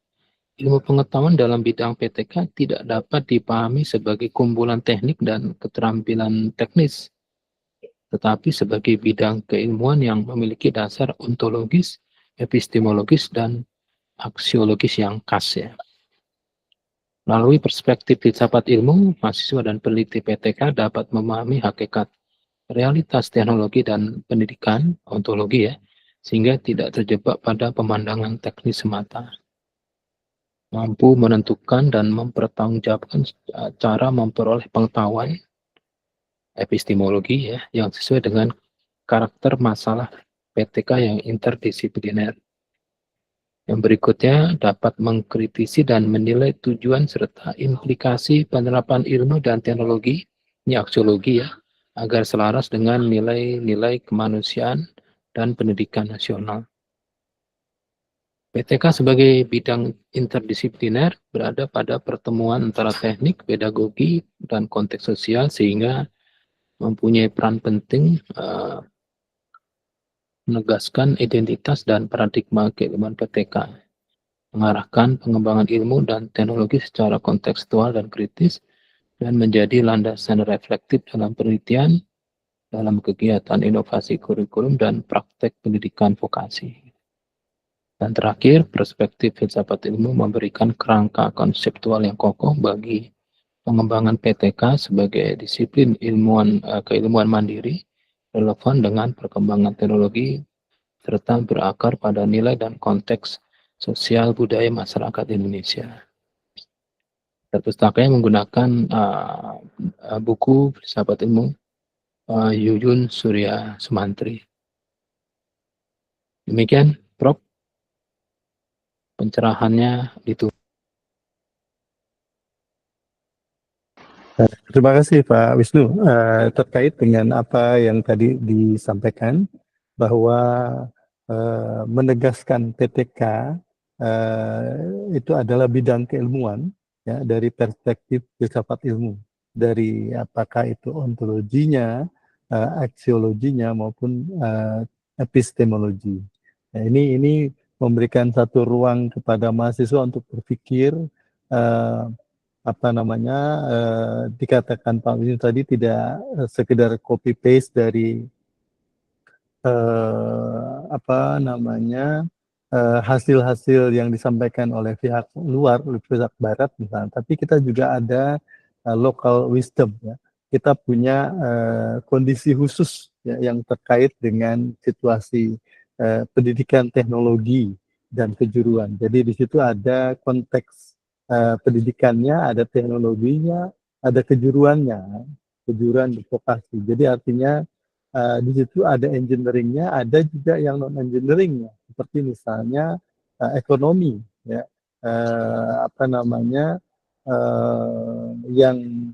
ilmu pengetahuan dalam bidang PTK tidak dapat dipahami sebagai kumpulan teknik dan keterampilan teknis, tetapi sebagai bidang keilmuan yang memiliki dasar ontologis, epistemologis, dan aksiologis yang khas ya. Melalui perspektif filsafat ilmu, mahasiswa dan peneliti PTK dapat memahami hakikat realitas teknologi dan pendidikan, ontologi ya, sehingga tidak terjebak pada pemandangan teknis semata. Mampu menentukan dan mempertanggungjawabkan cara memperoleh pengetahuan, epistemologi ya, yang sesuai dengan karakter masalah PTK yang interdisipliner. Yang berikutnya dapat mengkritisi dan menilai tujuan serta implikasi penerapan ilmu dan teknologi, ini aksiologi ya, agar selaras dengan nilai-nilai kemanusiaan dan pendidikan nasional. PTK sebagai bidang interdisipliner berada pada pertemuan antara teknik, pedagogi, dan konteks sosial sehingga mempunyai peran penting menegaskan identitas dan paradigma keilmuan PTK, mengarahkan pengembangan ilmu dan teknologi secara kontekstual dan kritis, dan menjadi landasan reflektif dalam penelitian, dalam kegiatan inovasi kurikulum, dan praktek pendidikan vokasi. Dan terakhir, perspektif filsafat ilmu memberikan kerangka konseptual yang kokoh bagi pengembangan PTK sebagai disiplin keilmuan mandiri, relevan dengan perkembangan teknologi, serta berakar pada nilai dan konteks sosial budaya masyarakat Indonesia. Perpustakanya menggunakan buku filsafat ilmu Yuyun Surya Sumantri. Demikian, Prof. Pencerahannya ditunggu. Terima kasih Pak Wisnu. Terkait dengan apa yang tadi disampaikan bahwa menegaskan PTK itu adalah bidang keilmuan ya dari perspektif filsafat ilmu, dari apakah itu ontologinya, aksiologinya maupun epistemologi. Nah, ini memberikan satu ruang kepada mahasiswa untuk berpikir dikatakan Pak Wisnu tadi tidak sekedar copy paste dari hasil-hasil yang disampaikan oleh pihak luar, oleh pihak barat misalnya, tapi kita juga ada local wisdom ya. Kita punya kondisi khusus ya, yang terkait dengan situasi pendidikan teknologi dan kejuruan. Jadi di situ ada konteks pendidikannya, ada teknologinya, ada kejuruannya, kejuruan vokasi. Jadi artinya di situ ada engineeringnya, ada juga yang non engineeringnya, seperti misalnya ekonomi, ya, apa namanya, yang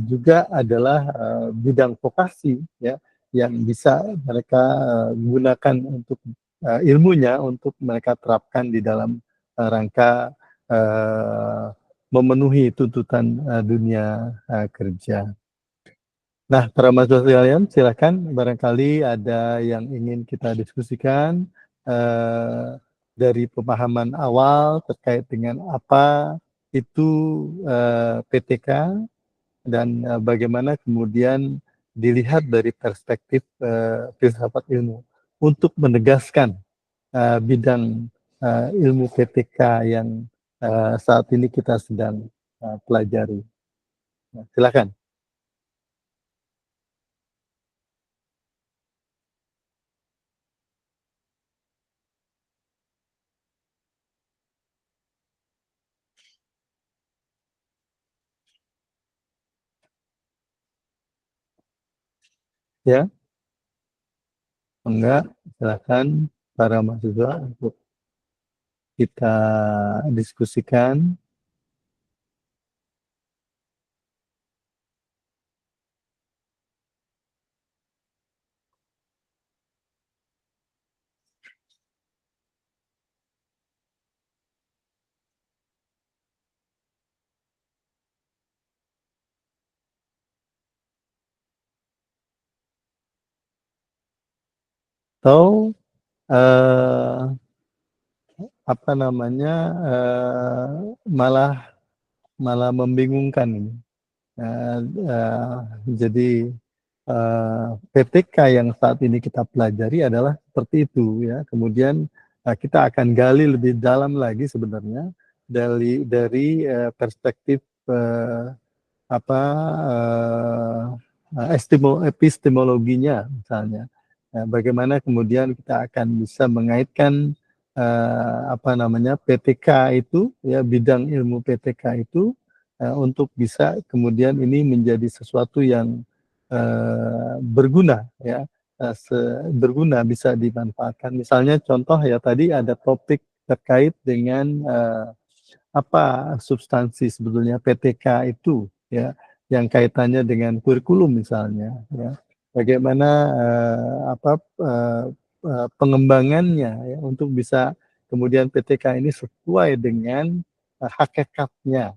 juga adalah bidang vokasi, ya, yang bisa mereka gunakan untuk ilmunya untuk mereka terapkan di dalam rangka memenuhi tuntutan dunia kerja. Nah, para mahasiswa sekalian, silakan barangkali ada yang ingin kita diskusikan dari pemahaman awal terkait dengan apa itu PTK dan bagaimana kemudian dilihat dari perspektif filsafat ilmu untuk menegaskan bidang ilmu PTK yang saat ini kita sedang pelajari. Nah, silakan. Ya, enggak, silakan para mahasiswa untuk kita diskusikan. Atau apa namanya, malah membingungkan ini. Jadi PTK yang saat ini kita pelajari adalah seperti itu ya. Kemudian kita akan gali lebih dalam lagi sebenarnya dari perspektif apa epistemologinya misalnya. Bagaimana kemudian kita akan bisa mengaitkan apa namanya PTK itu ya, bidang ilmu PTK itu untuk bisa kemudian ini menjadi sesuatu yang berguna ya, berguna, bisa dimanfaatkan. Misalnya contoh ya, tadi ada topik terkait dengan apa substansi sebetulnya PTK itu ya, yang kaitannya dengan kurikulum misalnya ya. Bagaimana pengembangannya ya, untuk bisa kemudian PTK ini sesuai dengan hakikatnya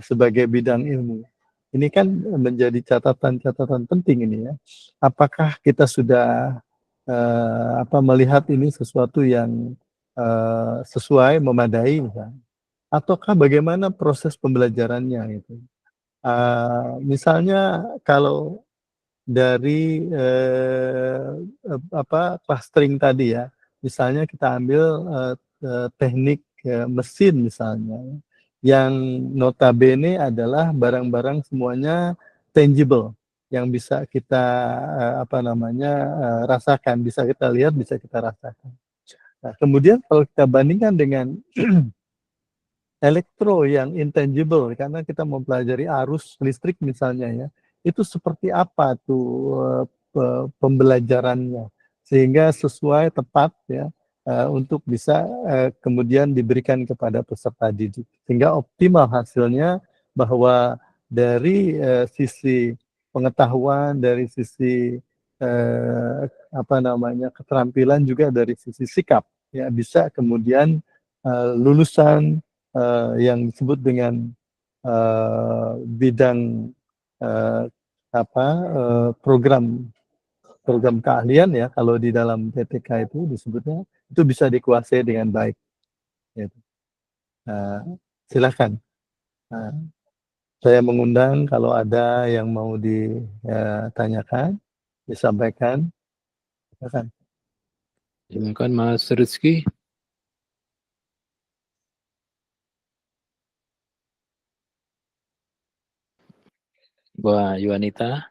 sebagai bidang ilmu. Ini kan menjadi catatan-catatan penting ini ya. Apakah kita sudah melihat ini sesuatu yang sesuai, memadai misalnya, ataukah bagaimana proses pembelajarannya itu. Misalnya kalau dari clustering tadi ya, misalnya kita ambil teknik mesin misalnya, yang notabene adalah barang-barang semuanya tangible, yang bisa kita rasakan, bisa kita lihat, bisa kita rasakan. Nah, kemudian kalau kita bandingkan dengan elektro yang intangible, karena kita mempelajari arus listrik misalnya ya, itu seperti apa tuh pembelajarannya sehingga sesuai, tepat ya, untuk bisa kemudian diberikan kepada peserta didik sehingga optimal hasilnya, bahwa dari sisi pengetahuan, dari sisi keterampilan, juga dari sisi sikap ya, bisa kemudian lulusan yang disebut dengan bidang program keahlian ya, kalau di dalam PTK itu disebutnya, itu bisa dikuasai dengan baik. Gitu. Silakan. Saya mengundang kalau ada yang mau ditanyakan, disampaikan. Silakan. Silakan Mas Rizky. Mbak Yuanita,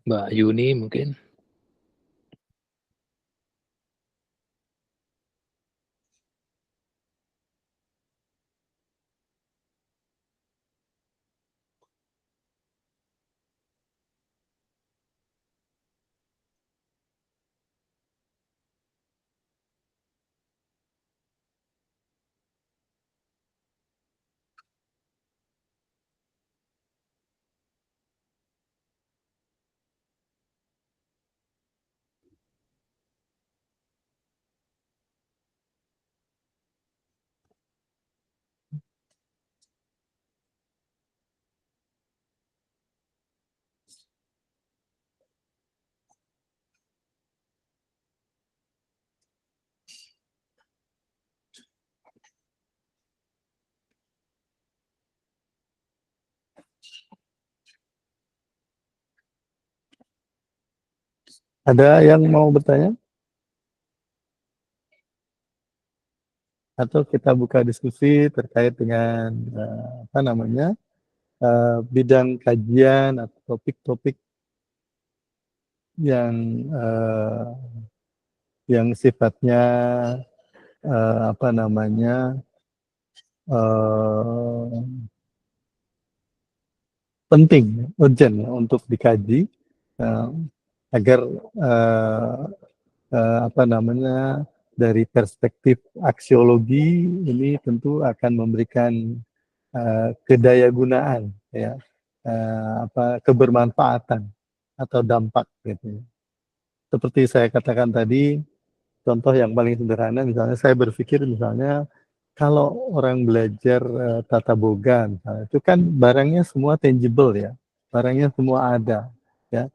Mbak Yuni mungkin. Ada yang mau bertanya? Atau kita buka diskusi terkait dengan apa namanya bidang kajian atau topik-topik yang sifatnya apa namanya penting, urgent ya, untuk dikaji agar apa namanya dari perspektif aksiologi ini tentu akan memberikan kedayagunaan ya apa kebermanfaatan atau dampak gitu. Seperti saya katakan tadi, contoh yang paling sederhana misalnya saya berpikir misalnya kalau orang belajar tata boga misalnya, itu kan barangnya semua tangible ya, barangnya semua ada ya.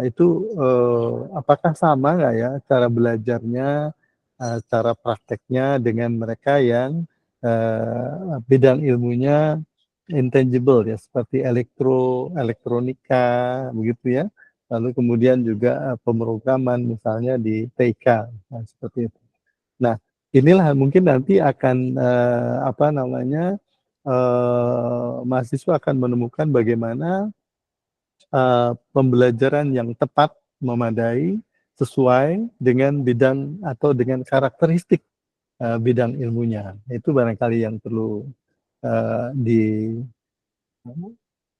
Itu apakah sama nggak ya cara belajarnya, cara prakteknya dengan mereka yang bidang ilmunya intangible ya, seperti elektronika begitu ya. Lalu kemudian juga pemrograman misalnya di TK, nah, seperti itu. Nah, inilah mungkin nanti akan apa namanya mahasiswa akan menemukan bagaimana pembelajaran yang tepat, memadai, sesuai dengan bidang atau dengan karakteristik bidang ilmunya. Itu barangkali yang perlu di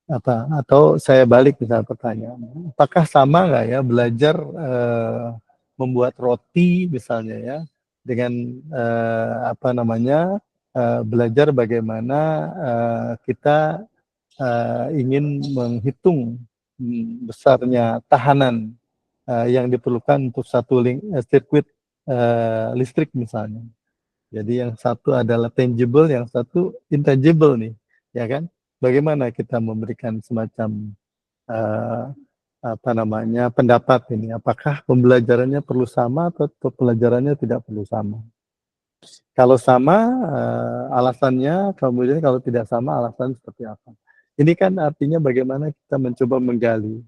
apa atau saya balik misalnya pertanyaan, apakah sama nggak ya belajar membuat roti misalnya ya dengan apa namanya belajar bagaimana kita ingin menghitung besarnya tahanan yang diperlukan untuk satu sirkuit listrik misalnya. Jadi yang satu adalah tangible, yang satu intangible nih, ya kan? Bagaimana kita memberikan semacam apa namanya pendapat ini? Apakah pembelajarannya perlu sama atau pembelajarannya tidak perlu sama? Kalau sama alasannya, kemudian kalau tidak sama alasan seperti apa? Ini kan artinya bagaimana kita mencoba menggali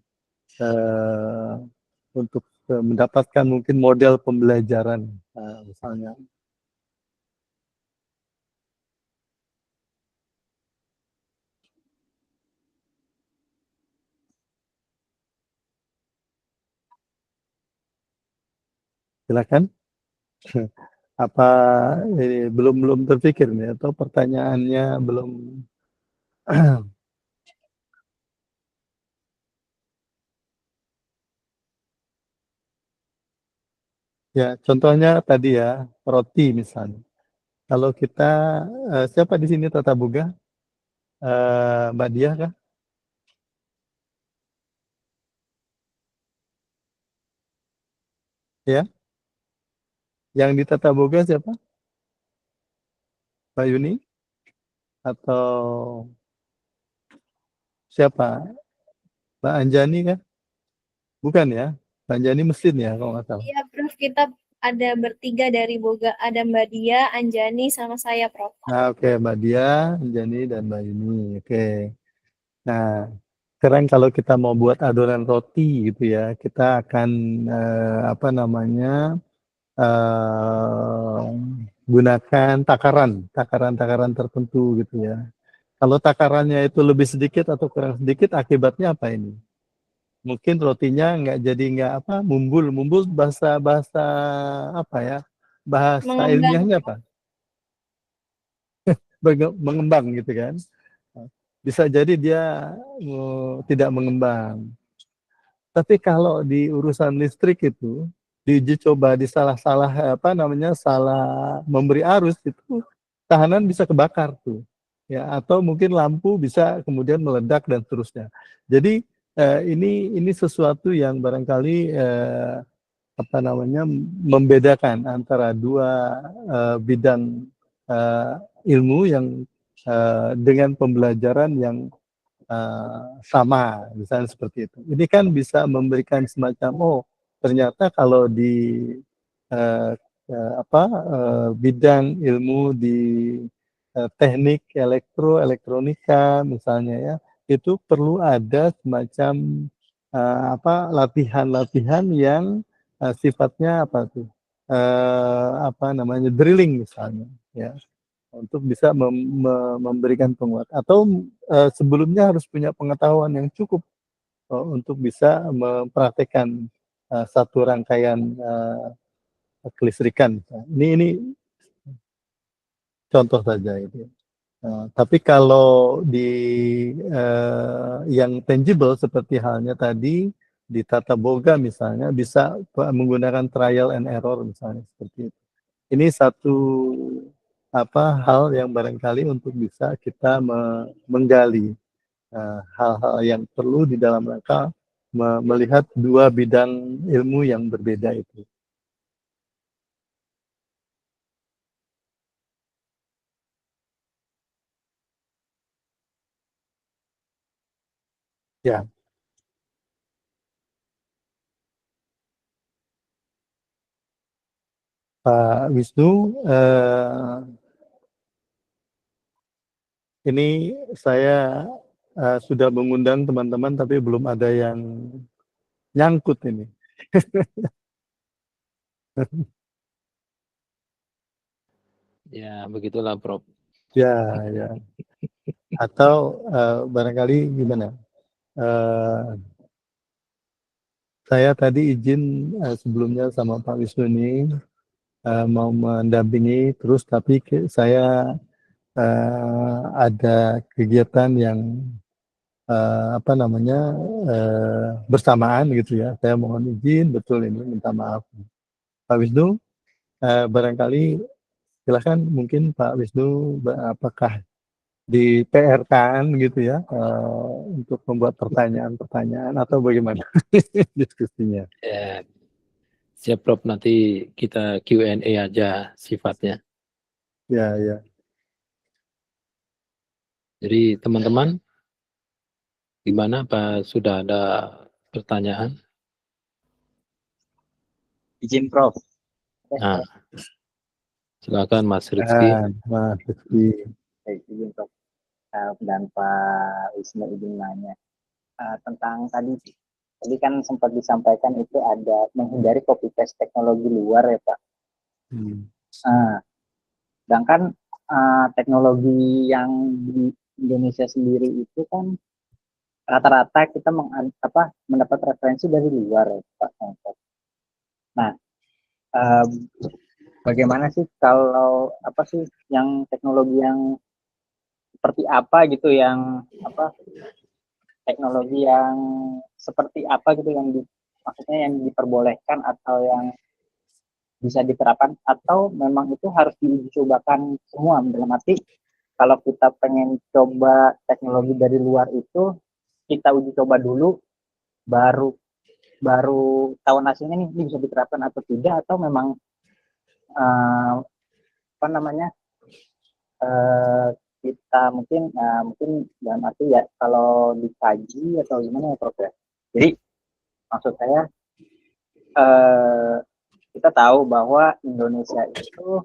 untuk mendapatkan mungkin model pembelajaran misalnya. Silakan. Apa ini belum terpikir nih atau pertanyaannya belum? Ya, contohnya tadi ya, roti misalnya. Kalau kita siapa di sini tata boga? Mbak Diah kah? Ya, yang di tata boga siapa? Mbak Yuni atau siapa? Mbak Anjani kah? Bukan ya? Mbak Anjani mesin ya kalau nggak salah. Iya, Prof. Kita ada bertiga dari Boga. Ada Mbak Dia, Anjani, sama saya, Prof. Nah, oke, Mbak Diah, Anjani, dan Mbak Yuni. Oke. Nah, sekarang kalau kita mau buat adonan roti gitu ya, kita akan apa namanya gunakan takaran tertentu gitu ya. Kalau takarannya itu lebih sedikit atau kurang sedikit, akibatnya apa ini? Mungkin rotinya nggak mumbul bahasa apa ya? Bahasa Mengembang. ilmiahnya apa? Mengembang gitu kan. Bisa jadi dia tidak mengembang. Tapi kalau di urusan listrik itu diuji coba di salah memberi arus itu tahanan bisa kebakar tuh. Ya, atau mungkin lampu bisa kemudian meledak dan seterusnya. Jadi ini sesuatu yang barangkali membedakan antara dua bidang ilmu yang dengan pembelajaran yang sama, misalnya seperti itu. Ini kan bisa memberikan semacam, ternyata kalau di bidang ilmu di teknik elektronika misalnya ya, itu perlu ada semacam latihan-latihan yang sifatnya drilling misalnya, ya, untuk bisa memberikan penguat atau sebelumnya harus punya pengetahuan yang cukup untuk bisa mempraktekkan satu rangkaian kelistrikan. Ini contoh saja itu. Tapi kalau di yang tangible seperti halnya tadi di tata boga misalnya bisa menggunakan trial and error misalnya seperti itu. Ini satu hal yang barangkali untuk bisa kita menggali hal-hal yang perlu di dalam rangka melihat dua bidang ilmu yang berbeda itu. Ya, Pak Wisnu, ini saya sudah mengundang teman-teman tapi belum ada yang nyangkut ini. Ya, begitulah Prof. Ya, ya. Atau barangkali gimana? Saya tadi izin sebelumnya sama Pak Wisnu ini mau mendampingi terus, tapi saya ada kegiatan yang bersamaan gitu ya. Saya mohon izin betul ini, minta maaf. Pak Wisnu, barangkali silakan mungkin Pak Wisnu apakah di PR-kan gitu ya untuk membuat pertanyaan-pertanyaan atau bagaimana diskusinya. Ya, siap Prof, nanti kita Q&A aja sifatnya. Ya, ya. Jadi teman-teman, gimana Pak, sudah ada pertanyaan? Izin Prof. Nah, silakan Mas Rizky. Mas Rizky. Izin Prof. Dan Pak Wisnu izin nanya tentang tadi kan sempat disampaikan itu ada menghindari copy paste teknologi luar ya Pak. Sedangkan teknologi yang di Indonesia sendiri itu kan rata-rata kita mendapat referensi dari luar ya Pak. Nah, bagaimana sih kalau yang teknologi yang seperti apa gitu yang teknologi yang seperti apa gitu yang maksudnya yang diperbolehkan atau yang bisa diterapkan atau memang itu harus diuji cobakan semua, dalam arti kalau kita pengen coba teknologi dari luar itu kita uji coba dulu baru tahu hasilnya ini bisa diterapkan atau tidak, atau memang kita mungkin dalam arti ya kalau dikaji atau gimana ya Prof. Jadi maksud saya kita tahu bahwa Indonesia itu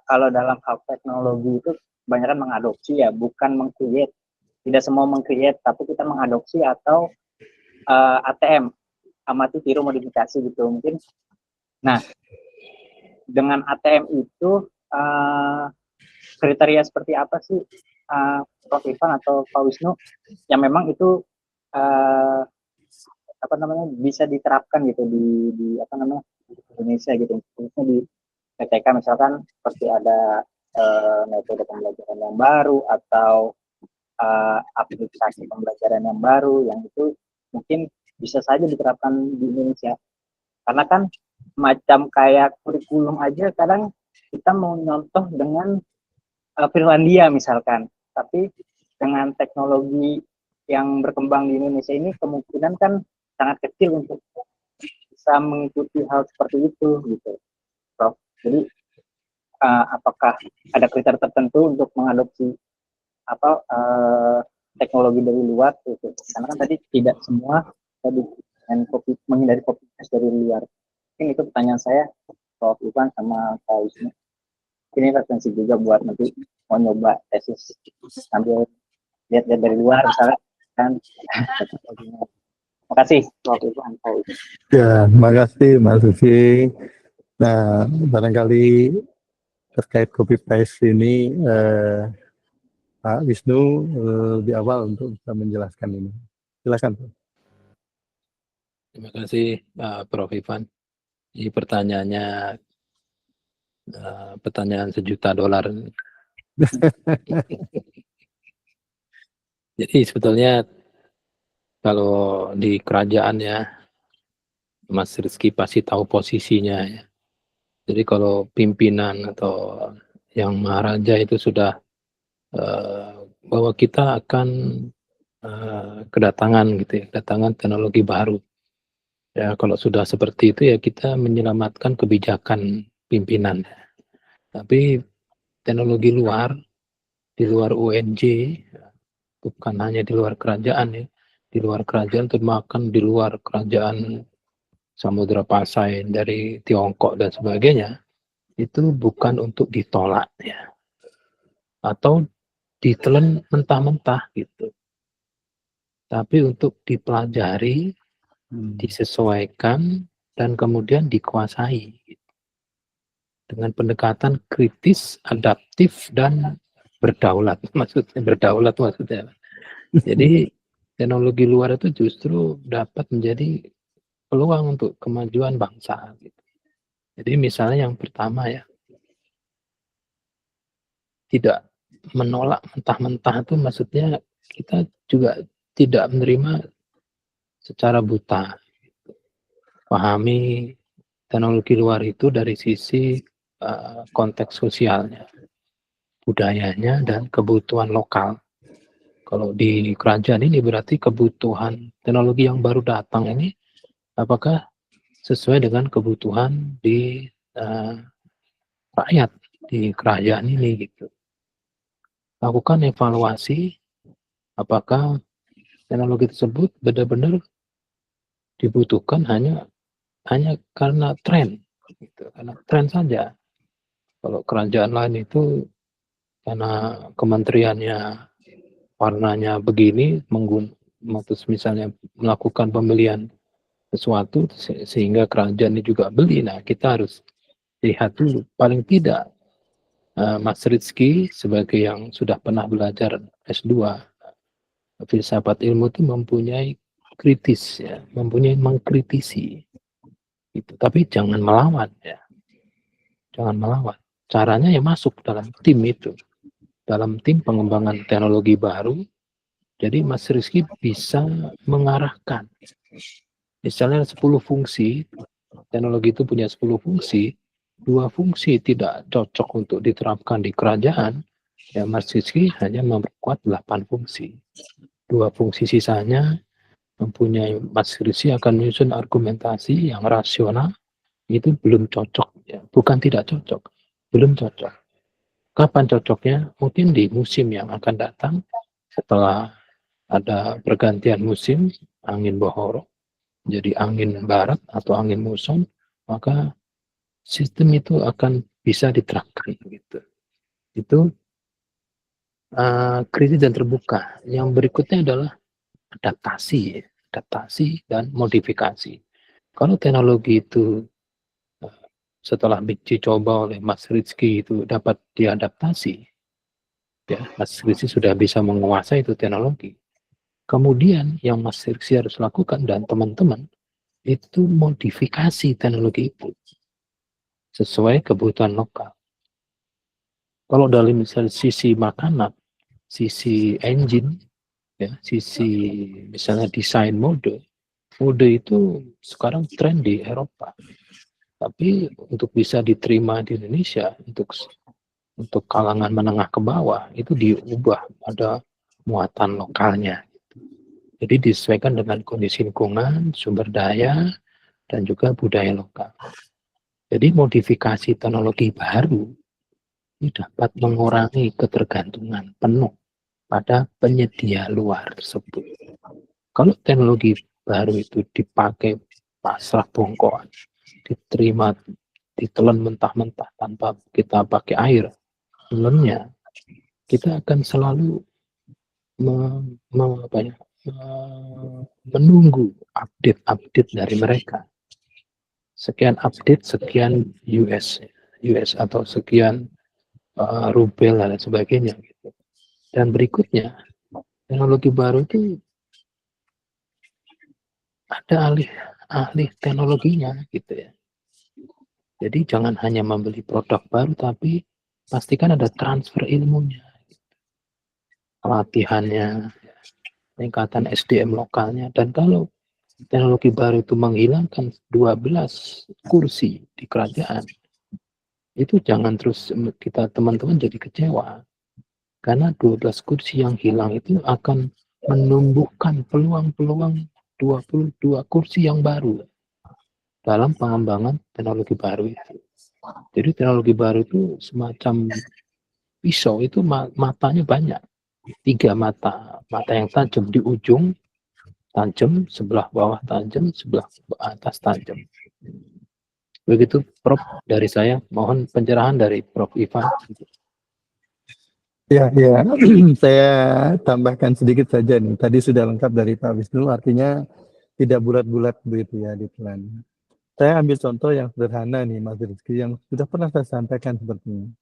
kalau dalam hal teknologi itu kebanyakan mengadopsi ya, bukan meng-create. Tidak semua meng-create, tapi kita mengadopsi atau ATM, amati tiru modifikasi gitu mungkin. Nah, dengan ATM itu kriteria seperti apa sih Prof. Ivan atau Pak Wisnu yang memang itu bisa diterapkan gitu di Indonesia gitu, khususnya di PTK misalkan seperti ada metode pembelajaran yang baru atau aplikasi pembelajaran yang baru yang itu mungkin bisa saja diterapkan di Indonesia, karena kan macam kayak kurikulum aja kadang kita mau nyontoh dengan Finlandia misalkan, tapi dengan teknologi yang berkembang di Indonesia ini kemungkinan kan sangat kecil untuk bisa mengikuti hal seperti itu gitu, Prof. Jadi apakah ada kriteria tertentu untuk mengadopsi teknologi dari luar gitu? Karena kan tadi tidak semua tadi menghindari copy paste dari luar. Mungkin itu pertanyaan saya, Prof. Ivan sama Pak Wisnu. Ini referensi juga buat nanti mau nyoba tesis sambil lihat-lihat dari luar misalnya kan. Terima kasih Prof. Ivan. Ya, terima kasih Mas Susi. Nah, barangkali terkait copy paste ini Pak Wisnu di awal untuk bisa menjelaskan ini. Silakan. Terima kasih Prof. Ivan. Ini pertanyaannya pertanyaan $1 juta. Jadi sebetulnya kalau di kerajaan ya, Mas Rizky pasti tahu posisinya ya. Jadi kalau pimpinan atau yang maharaja itu sudah bahwa kita akan kedatangan gitu ya, kedatangan teknologi baru. Ya kalau sudah seperti itu ya kita menyelamatkan kebijakan pimpinan. Tapi teknologi luar, di luar UNJ, bukan hanya di luar kerajaan ya, di luar kerajaan termakan di luar kerajaan Samudra Pasai dari Tiongkok dan sebagainya, itu bukan untuk ditolak ya, atau ditelan mentah-mentah gitu, tapi untuk dipelajari, disesuaikan, dan kemudian dikuasai gitu. Dengan pendekatan kritis, adaptif, dan berdaulat. Maksudnya. Jadi teknologi luar itu justru dapat menjadi peluang untuk kemajuan bangsa. Gitu. Jadi misalnya yang pertama ya, tidak menolak mentah-mentah itu maksudnya kita juga tidak menerima secara buta. Pahami teknologi luar itu dari sisi konteks sosialnya, budayanya, dan kebutuhan lokal. Kalau di kerajaan ini berarti kebutuhan teknologi yang baru datang ini apakah sesuai dengan kebutuhan di rakyat di kerajaan ini gitu. Lakukan evaluasi apakah teknologi tersebut benar-benar dibutuhkan hanya karena tren gitu, karena tren saja. Kalau kerajaan lain itu karena kementeriannya warnanya begini, misalnya melakukan pembelian sesuatu sehingga kerajaan ini juga beli. Nah, kita harus lihat dulu. Paling tidak Mas Rizky sebagai yang sudah pernah belajar S2 filsafat ilmu itu mempunyai kritis ya, mempunyai mengkritisi. Gitu. Tapi jangan melawan ya. Jangan melawan. Caranya ya masuk dalam tim itu. Dalam tim pengembangan teknologi baru. Jadi Mas Rizky bisa mengarahkan. Misalnya 10 fungsi, teknologi itu punya 10 fungsi, 2 fungsi tidak cocok untuk diterapkan di kerajaan, ya Mas Rizky hanya memperkuat 8 fungsi. 2 fungsi sisanya mempunyai Mas Rizky akan menyusun argumentasi yang rasional, itu belum cocok. Ya. Bukan tidak cocok, belum cocok. Kapan cocoknya? Mungkin di musim yang akan datang, setelah ada pergantian musim, angin bohorok, jadi angin barat atau angin muson, maka sistem itu akan bisa diterapkan gitu. Itu kritis dan terbuka. Yang berikutnya adalah adaptasi dan modifikasi. Kalau teknologi itu setelah dicoba oleh Mas Rizky itu dapat diadaptasi, ya Mas Rizky sudah bisa menguasai itu teknologi. Kemudian yang Mas Rizky harus lakukan dan teman-teman itu modifikasi teknologi itu sesuai kebutuhan lokal. Kalau dari misalnya sisi makanan, sisi engine, ya, sisi misalnya desain mode itu sekarang tren di Eropa. Tapi untuk bisa diterima di Indonesia, untuk kalangan menengah ke bawah itu diubah, ada muatan lokalnya. Jadi disesuaikan dengan kondisi lingkungan, sumber daya, dan juga budaya lokal. Jadi modifikasi teknologi baru ini dapat mengurangi ketergantungan penuh pada penyedia luar tersebut. Kalau teknologi baru itu dipakai pasrah bongkoan, diterima, ditelan mentah-mentah tanpa kita pakai air, telennya, kita akan selalu menunggu update dari mereka. Sekian update, sekian US atau sekian rubel dan sebagainya. Gitu. Dan berikutnya, teknologi baru itu ada ahli teknologinya, gitu ya. Jadi jangan hanya membeli produk baru, tapi pastikan ada transfer ilmunya, pelatihannya, peningkatan SDM lokalnya. Dan kalau teknologi baru itu menghilangkan 12 kursi di kerajaan, itu jangan terus kita teman-teman jadi kecewa. Karena 12 kursi yang hilang itu akan menumbuhkan peluang-peluang 22 kursi yang baru dalam pengembangan teknologi baru itu. Jadi teknologi baru itu semacam pisau, itu matanya banyak. 3 mata yang tajam di ujung, tajam, sebelah bawah tajam, sebelah atas tajam. Begitu Prof dari saya, mohon pencerahan dari Prof Ivan. Ya, saya tambahkan sedikit saja nih. Tadi sudah lengkap dari Pak Wisnu, artinya tidak bulat-bulat begitu ya di plan. Saya ambil contoh yang sederhana nih, Mas Rizky, yang sudah pernah saya sampaikan seperti ini.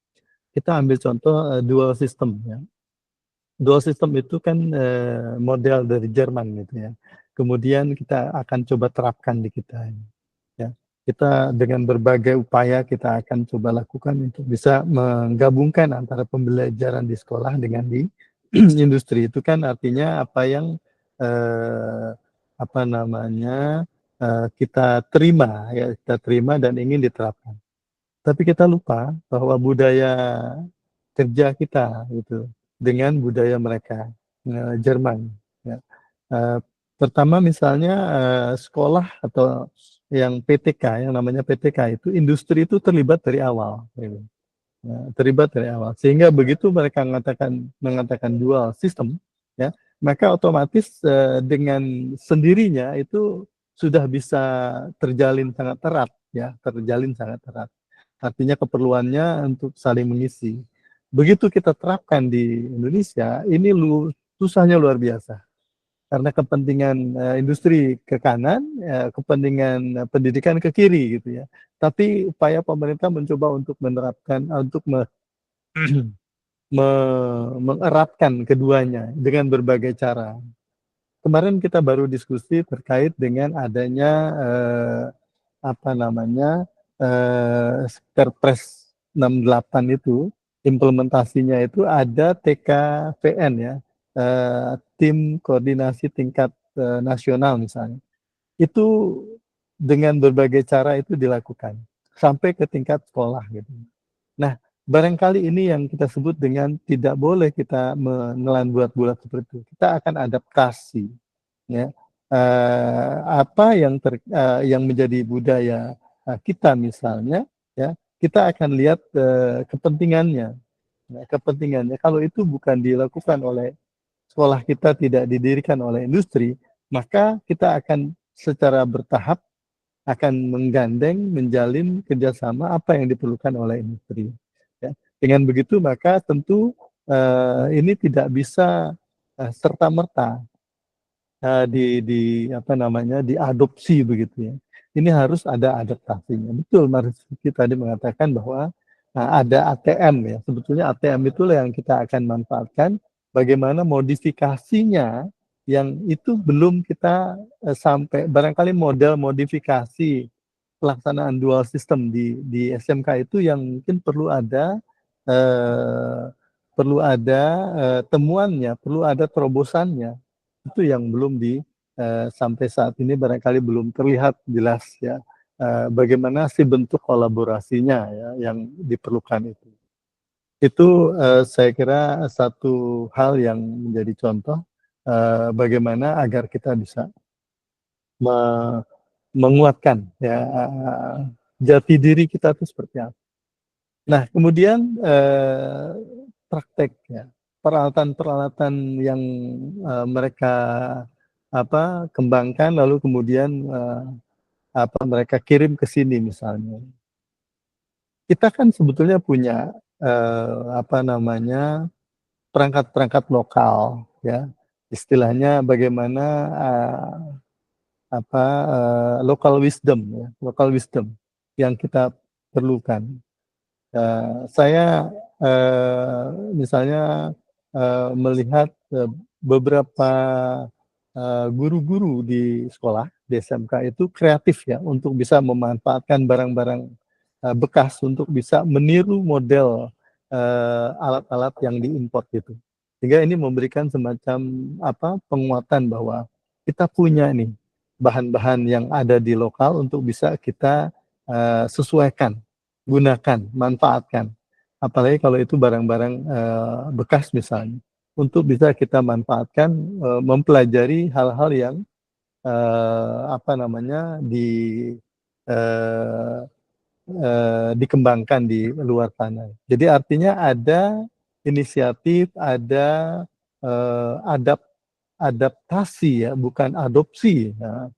Kita ambil contoh dual system ya. Dual system itu kan model dari Jerman gitu ya. Kemudian kita akan coba terapkan di kita. Ya. Kita dengan berbagai upaya kita akan coba lakukan untuk bisa menggabungkan antara pembelajaran di sekolah dengan di industri. Itu kan artinya apa yang kita terima ya, kita terima dan ingin diterapkan. Tapi kita lupa bahwa budaya kerja kita gitu dengan budaya mereka Jerman. Ya. Pertama misalnya sekolah atau yang PTK, yang namanya PTK itu industri itu terlibat dari awal, gitu. Terlibat dari awal. Sehingga begitu mereka mengatakan dual system, ya, maka otomatis dengan sendirinya itu sudah bisa terjalin sangat erat, ya, terjalin sangat erat. Artinya keperluannya untuk saling mengisi. Begitu kita terapkan di Indonesia, ini susahnya luar biasa. Karena kepentingan industri ke kanan, kepentingan pendidikan ke kiri gitu ya. Tapi upaya pemerintah mencoba untuk menerapkan, untuk mengeratkan keduanya dengan berbagai cara. Kemarin kita baru diskusi terkait dengan adanya Perpres 68 itu, implementasinya itu ada TKVN ya, tim koordinasi tingkat nasional misalnya. Itu dengan berbagai cara itu dilakukan sampai ke tingkat sekolah gitu. Nah, barangkali ini yang kita sebut dengan tidak boleh kita menelan bulat-bulat seperti itu. Kita akan adaptasi ya. Apa yang menjadi budaya kita misalnya ya, kita akan lihat kepentingannya. Nah, kepentingannya kalau itu bukan dilakukan oleh sekolah kita, tidak didirikan oleh industri, maka kita akan secara bertahap akan menggandeng, menjalin kerjasama apa yang diperlukan oleh industri. Ya. Dengan begitu maka tentu ini tidak bisa serta-merta diadopsi begitu ya. Ini harus ada adaptasinya. Betul, Marzuki tadi mengatakan bahwa ada ATM ya. Sebetulnya ATM itulah yang kita akan manfaatkan. Bagaimana modifikasinya yang itu belum kita sampai. Barangkali model modifikasi pelaksanaan dual system di SMK itu yang mungkin perlu ada temuannya, perlu ada terobosannya. Itu yang belum sampai saat ini barangkali belum terlihat jelas ya, bagaimana sih bentuk kolaborasinya ya yang diperlukan itu. Itu saya kira satu hal yang menjadi contoh bagaimana agar kita bisa menguatkan ya jati diri kita itu seperti apa. Nah, kemudian praktek ya, peralatan-peralatan yang mereka kembangkan lalu kemudian mereka kirim ke sini misalnya. Kita kan sebetulnya punya perangkat-perangkat lokal ya. Istilahnya bagaimana local wisdom yang kita perlukan. Saya misalnya melihat beberapa guru-guru di sekolah di SMK itu kreatif ya untuk bisa memanfaatkan barang-barang bekas untuk bisa meniru model alat-alat yang diimpor gitu. Sehingga ini memberikan semacam penguatan bahwa kita punya nih bahan-bahan yang ada di lokal untuk bisa kita sesuaikan, gunakan, manfaatkan. Apalagi kalau itu barang-barang bekas misalnya, untuk bisa kita manfaatkan, mempelajari hal-hal yang dikembangkan di luar sana. Jadi artinya ada inisiatif, ada adaptasi ya, bukan adopsi, ya.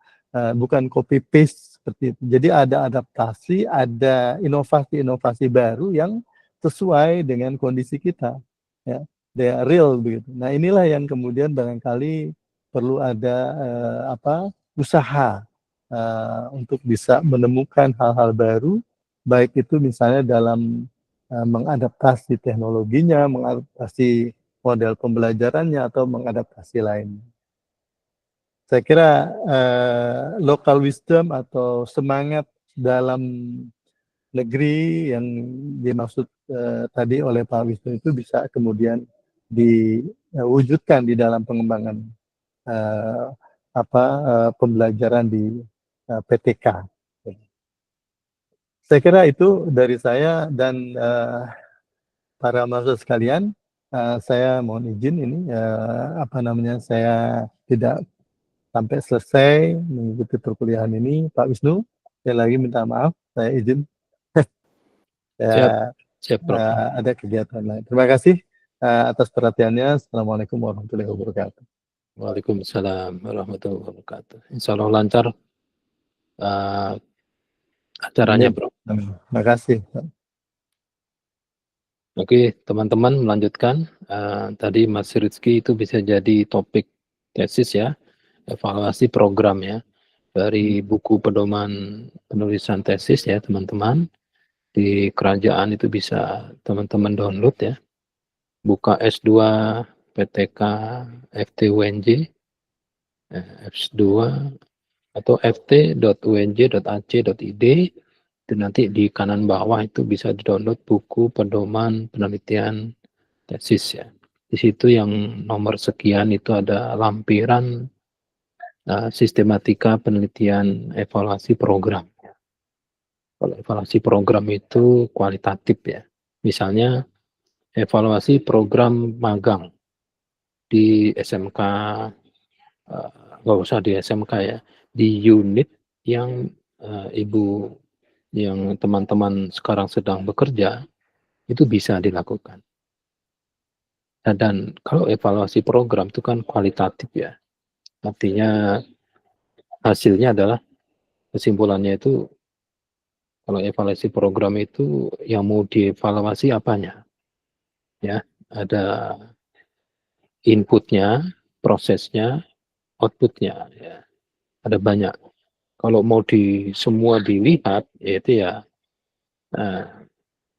Bukan copy paste seperti itu. Jadi ada adaptasi, ada inovasi-inovasi baru yang sesuai dengan kondisi kita, ya, they are real begitu. Nah inilah yang kemudian barangkali perlu ada usaha untuk bisa menemukan hal-hal baru, baik itu misalnya dalam mengadaptasi teknologinya, mengadaptasi model pembelajarannya atau mengadaptasi lainnya. Saya kira local wisdom atau semangat dalam negeri yang dimaksud tadi oleh Pak Wisnu itu bisa kemudian diwujudkan di dalam pengembangan pembelajaran di PTK. Saya kira itu dari saya dan para mahasiswa sekalian. Saya mohon izin ini saya tidak sampai selesai mengikuti perkuliahan ini, Pak Wisnu. Saya lagi minta maaf, saya izin. Siap, Prof. Ada kegiatan lain. Terima kasih atas perhatiannya. Assalamualaikum warahmatullahi wabarakatuh. Waalaikumsalam warahmatullahi wabarakatuh. Insya Allah lancar acaranya, Prof. Terima kasih. Oke, teman-teman melanjutkan. Tadi Mas Rizky itu bisa jadi topik tesis ya, evaluasi program ya, dari buku pedoman penulisan tesis ya teman-teman. Di kerajaan itu bisa teman-teman download ya. Buka S2 PTK FT-UNJ, S2 atau ft.unj.ac.id. Itu nanti di kanan bawah itu bisa di-download buku pedoman penelitian tesis ya. Di situ yang nomor sekian itu ada lampiran sistematika penelitian evaluasi program. Kalau evaluasi program itu kualitatif ya. Misalnya evaluasi program magang di SMK, nggak usah di SMK ya, di unit yang ibu yang teman-teman sekarang sedang bekerja, itu bisa dilakukan. Dan kalau evaluasi program itu kan kualitatif ya, artinya hasilnya adalah, kesimpulannya itu, kalau evaluasi program itu yang mau dievaluasi apanya, ya, ada inputnya, prosesnya, outputnya ya. Ada banyak. Kalau mau semua dilihat, yaitu ya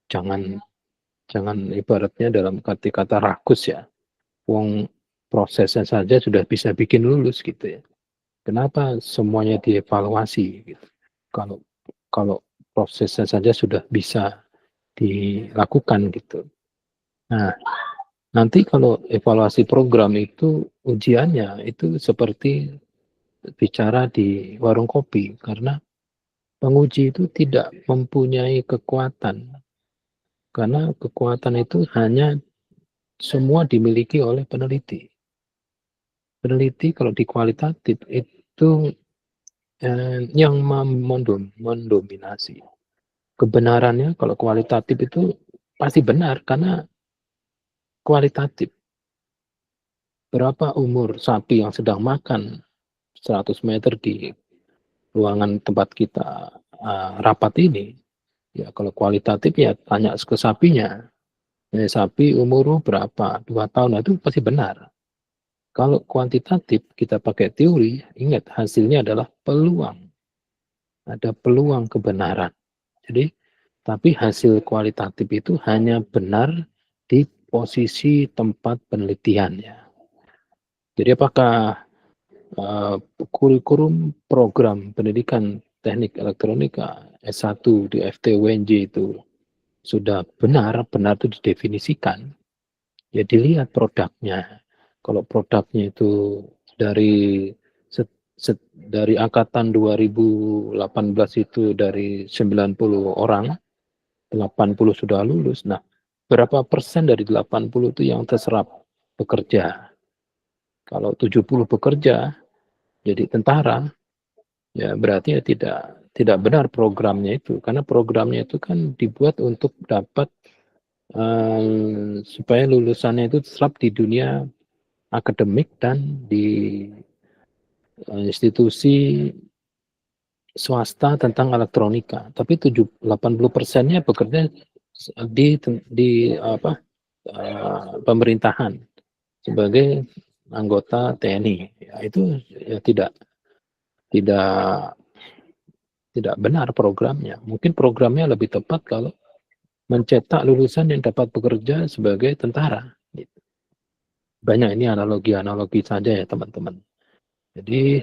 jangan ibaratnya dalam kata rakus ya. Wong prosesnya saja sudah bisa bikin lulus gitu ya. Kenapa semuanya dievaluasi gitu? Kalau kalau prosesnya saja sudah bisa dilakukan gitu. Nah, nanti kalau evaluasi program itu ujiannya itu seperti bicara di warung kopi karena penguji itu tidak mempunyai kekuatan karena kekuatan itu hanya semua dimiliki oleh peneliti. Peneliti kalau di kualitatif itu yang mendominasi. Kebenarannya kalau kualitatif itu pasti benar karena kualitatif. Berapa umur sapi yang sedang makan 100 meter di ruangan tempat kita rapat ini, ya kalau kualitatif ya tanya ke sapinya, sapi umur berapa, 2 tahun, nah, itu pasti benar. Kalau kuantitatif kita pakai teori, ingat hasilnya adalah peluang. Ada peluang kebenaran. Jadi, tapi hasil kualitatif itu hanya benar di posisi tempat penelitiannya. Jadi apakah kurikulum program pendidikan teknik elektronika S1 di FTUNJ itu sudah benar itu didefinisikan, ya dilihat produknya. Kalau produknya itu dari dari angkatan 2018 itu dari 90 orang, 80 sudah lulus. Nah, berapa persen dari 80 itu yang terserap bekerja? Kalau 70 bekerja jadi tentara, ya berarti ya tidak benar programnya itu, karena programnya itu kan dibuat untuk dapat supaya lulusannya itu terserap di dunia akademik dan di institusi swasta tentang elektronika. Tapi 80%-nya bekerja di pemerintahan sebagai anggota TNI. Ya, itu ya tidak benar programnya. Mungkin programnya lebih tepat kalau mencetak lulusan yang dapat bekerja sebagai tentara. Banyak ini analogi saja ya teman-teman. Jadi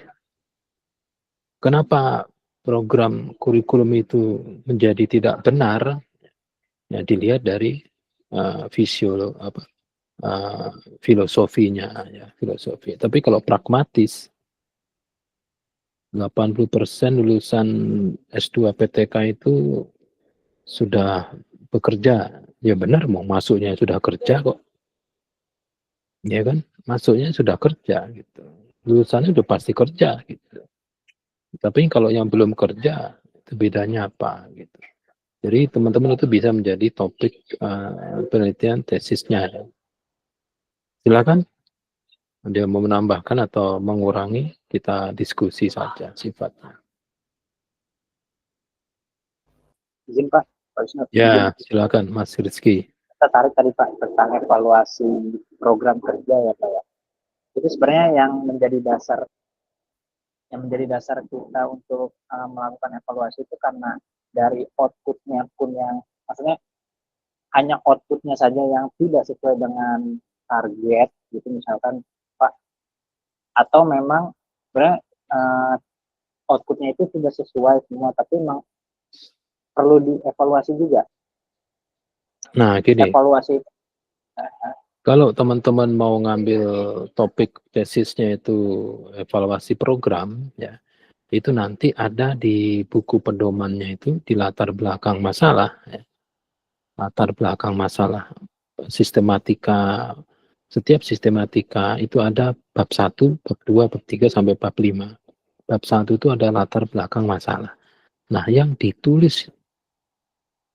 kenapa program kurikulum itu menjadi tidak benar? Ya dilihat dari filosofinya ya, filosofi. Tapi kalau pragmatis 80% lulusan S2 PTK itu sudah bekerja. Ya benar, mau masuknya sudah kerja kok. Ya kan? Masuknya sudah kerja gitu. Lulusannya sudah pasti kerja gitu. Tapi kalau yang belum kerja, itu bedanya apa gitu. Jadi teman-teman itu bisa menjadi topik penelitian tesisnya. Silakan. Ada yang mau menambahkan atau mengurangi, kita diskusi saja sifatnya. Izin Pak, Pak Wisnu. Ya, silakan Mas Rizky. Kita tarik tadi Pak tentang evaluasi program kerja ya Pak ya. Itu sebenarnya yang menjadi dasar kita untuk melakukan evaluasi itu karena dari outputnya pun yang maksudnya hanya outputnya saja yang tidak sesuai dengan target gitu misalkan Pak, atau memang sebenarnya outputnya itu sudah sesuai semua tapi memang perlu dievaluasi juga. Nah, gini. Evaluasi. Kalau teman-teman mau ngambil topik tesisnya itu evaluasi program, ya itu nanti ada di buku pedomannya itu di latar belakang masalah. Ya. Latar belakang masalah sistematika, setiap sistematika itu ada bab 1, bab 2, bab 3, sampai bab 5. Bab 1 itu ada latar belakang masalah. Nah, yang ditulis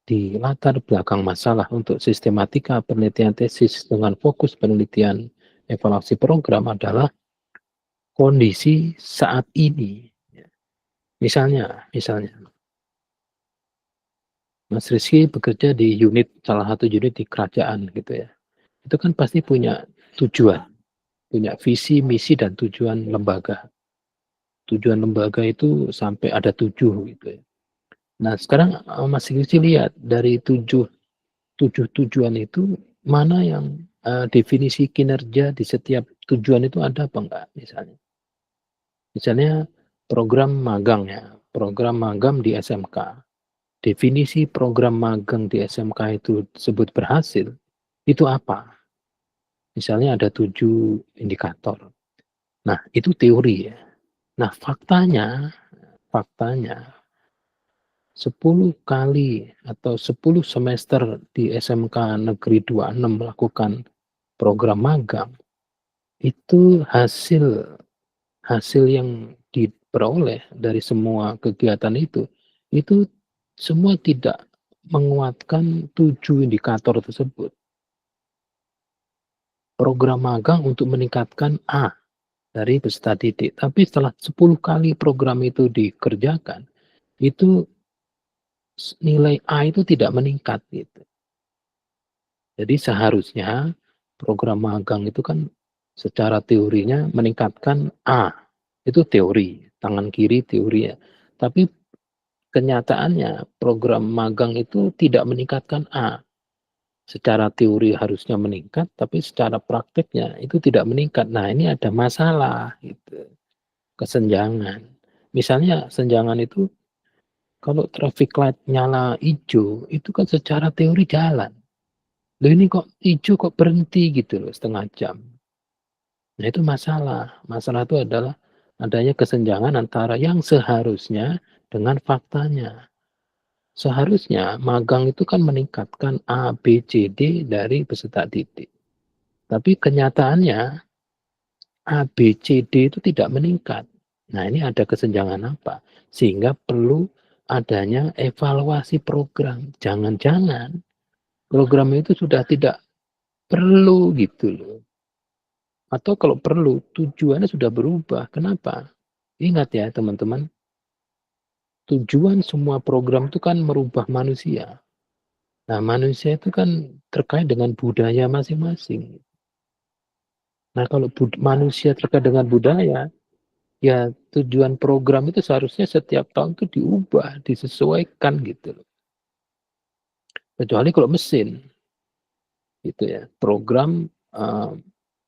di latar belakang masalah untuk sistematika penelitian tesis dengan fokus penelitian evaluasi program adalah kondisi saat ini. Misalnya, Mas Rizky bekerja di salah satu unit di kerajaan gitu ya. Itu kan pasti punya tujuan. punya visi, misi, dan tujuan lembaga. Tujuan lembaga itu sampai ada 7 gitu ya. Nah sekarang Mas Rizky lihat dari 7 tujuan itu mana yang definisi kinerja di setiap tujuan itu ada apa enggak misalnya. Misalnya program magang ya, program magang di SMK. Definisi program magang di SMK itu disebut berhasil, itu apa? Misalnya ada 7 indikator. Nah, itu teori ya. Nah, faktanya 10 kali atau 10 semester di SMK Negeri 26 melakukan program magang, itu hasil yang diperoleh dari semua kegiatan itu semua tidak menguatkan 7 indikator tersebut. Program magang untuk meningkatkan A dari peserta didik, tapi setelah 10 kali program itu dikerjakan, itu nilai A itu tidak meningkat gitu. Jadi seharusnya program magang itu kan secara teorinya meningkatkan A, itu teori, tangan kiri teori ya. Tapi kenyataannya program magang itu tidak meningkatkan A. Secara teori harusnya meningkat, tapi secara prakteknya itu tidak meningkat. Nah ini ada masalah gitu, kesenjangan. Misalnya senjangan itu kalau traffic light nyala hijau, itu kan secara teori jalan. Loh ini kok hijau kok berhenti gitu loh setengah jam. Nah itu masalah. Masalah itu adalah adanya kesenjangan antara yang seharusnya dengan faktanya. Seharusnya magang itu kan meningkatkan A, B, C, D dari peserta didik. Tapi kenyataannya A, B, C, D itu tidak meningkat. Nah ini ada kesenjangan apa? Sehingga perlu adanya evaluasi program. Jangan-jangan program itu sudah tidak perlu gitu loh. Atau kalau perlu tujuannya sudah berubah. Kenapa? Ingat ya teman-teman, tujuan semua program itu kan merubah manusia. Nah, manusia itu kan terkait dengan budaya masing-masing. Nah, kalau manusia terkait dengan budaya, ya tujuan program itu seharusnya setiap tahun itu diubah, disesuaikan gitu loh. Kecuali kalau mesin, gitu ya. Program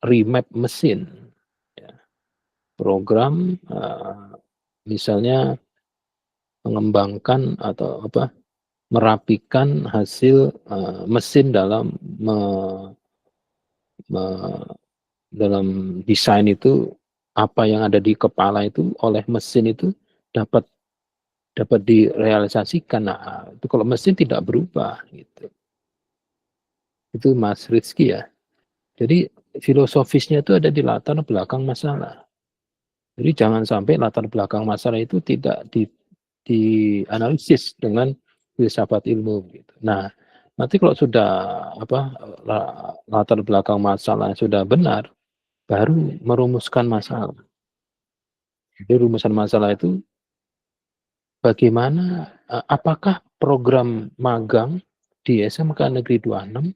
remap mesin, ya. Program misalnya mengembangkan atau merapikan hasil mesin dalam dalam desain itu, apa yang ada di kepala itu oleh mesin itu dapat direalisasikan. Nah, itu kalau mesin tidak berubah gitu. Itu Mas Rizky ya. Jadi filosofisnya itu ada di latar belakang masalah. Jadi jangan sampai latar belakang masalah itu tidak dianalisis dengan filsafat ilmu gitu. Nah, nanti kalau sudah latar belakang masalah sudah benar, baru merumuskan masalah. Jadi rumusan masalah itu bagaimana, apakah program magang di SMK Negeri 26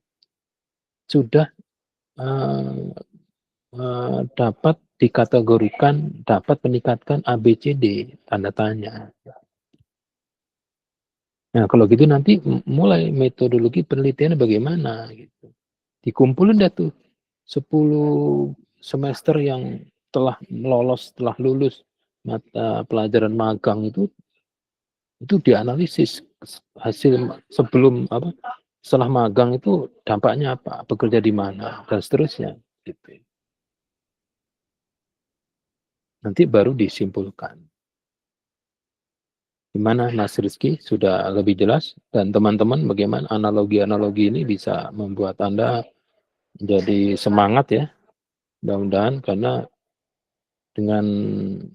sudah dapat dikategorikan dapat meningkatkan ABCD, tanda tanya. Nah kalau gitu nanti mulai metodologi penelitian bagaimana gitu. Dikumpulin dah tuh 10 semester yang telah lulus mata pelajaran magang itu dianalisis hasil sebelum setelah magang itu dampaknya apa, bekerja di mana dan seterusnya gitu. Nanti baru disimpulkan. Gimana Mas Rizky, sudah lebih jelas? Dan teman-teman bagaimana analogi-analogi ini bisa membuat Anda jadi semangat ya, mudah-mudahan, karena dengan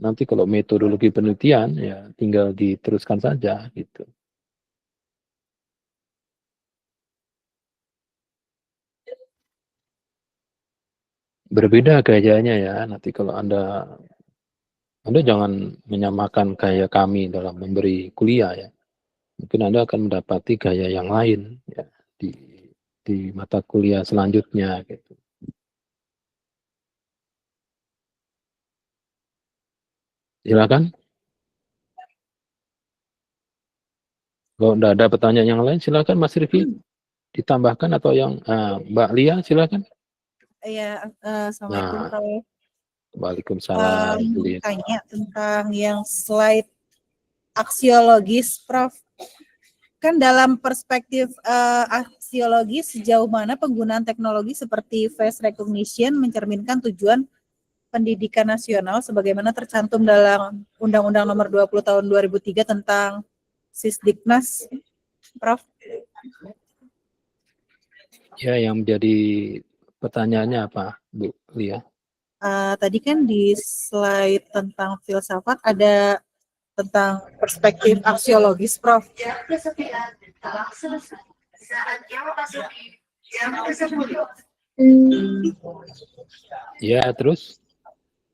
nanti kalau metodologi penelitian ya tinggal diteruskan saja gitu. Berbeda gayanya ya, nanti kalau Anda jangan menyamakan gaya kami dalam memberi kuliah ya. Mungkin Anda akan mendapati gaya yang lain ya di mata kuliah selanjutnya gitu. Silakan. Kalau enggak ada pertanyaan yang lain, silakan Mas Rifki ditambahkan atau yang Mbak Lia, silakan. Iya, Assalamualaikum Nah, Prof. Waalaikumsalam. Tanya tentang yang slide aksiologis, Prof. Kan dalam perspektif aksiologis, sejauh mana penggunaan teknologi seperti face recognition mencerminkan tujuan pendidikan nasional sebagaimana tercantum dalam Undang-Undang Nomor 20 Tahun 2003 tentang Sisdiknas, Prof. Ya, yang menjadi pertanyaannya apa, Bu Lia? Tadi kan di slide tentang filsafat ada tentang perspektif aksiologis, Prof. Ya, terus?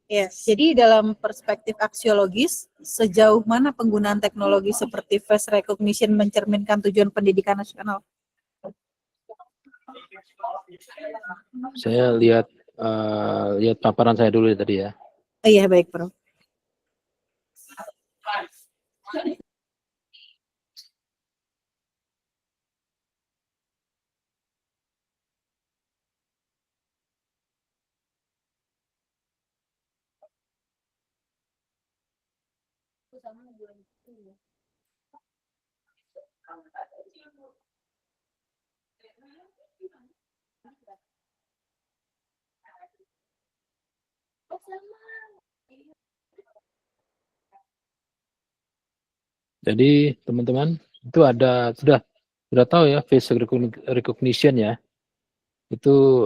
Ya, jadi dalam perspektif aksiologis, sejauh mana penggunaan teknologi seperti face recognition mencerminkan tujuan pendidikan nasional? Saya lihat paparan saya dulu tadi ya. Iya, baik, Prof. Jadi teman-teman itu ada sudah tahu ya face recognition ya, itu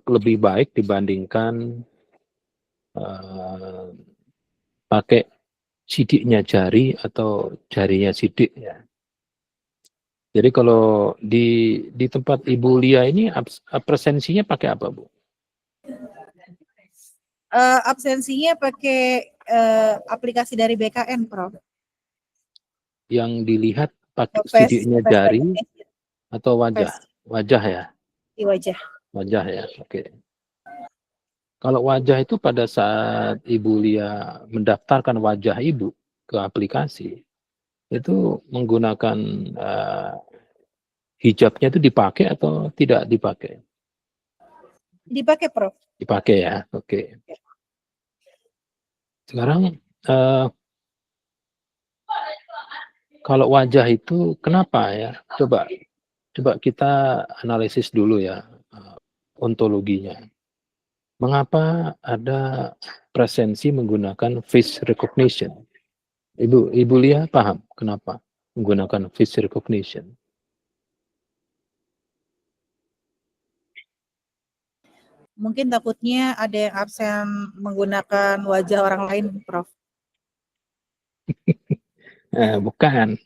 lebih baik dibandingkan pakai sidiknya jari atau jarinya sidik ya. Jadi kalau di tempat Ibu Lia ini absensinya pakai apa, Bu? Absensinya pakai aplikasi dari BKN, Prof. Yang dilihat pakai Face sidiknya jari recognition. atau wajah? Wajah ya? Di wajah. Wajah ya, oke. Kalau wajah itu pada saat Ibu Lia mendaftarkan wajah Ibu ke aplikasi, itu menggunakan hijabnya itu dipakai atau tidak dipakai? Dipakai, Prof. Dipakai ya, oke. Sekarang kalau wajah itu kenapa ya? Coba kita analisis dulu ya ontologinya. Mengapa ada presensi menggunakan face recognition? Ibu Lia paham kenapa menggunakan face recognition? Mungkin takutnya ada yang absen menggunakan wajah orang lain, Prof. Bukan.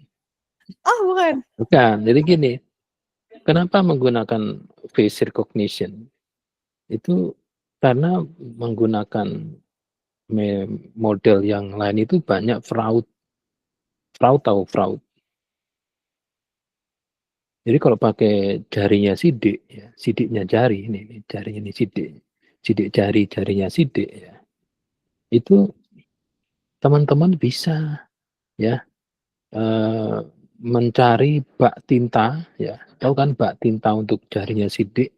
Oh, bukan. Bukan. Jadi gini, kenapa menggunakan face recognition? Itu karena menggunakan model yang lain itu banyak fraud. Fraud. Jadi kalau pakai jarinya sidik, ya, sidiknya jari, ini jarinya ini sidik jarinya sidik, ya, itu teman-teman bisa ya mencari bak tinta, ya, tahu kan bak tinta untuk jarinya sidik,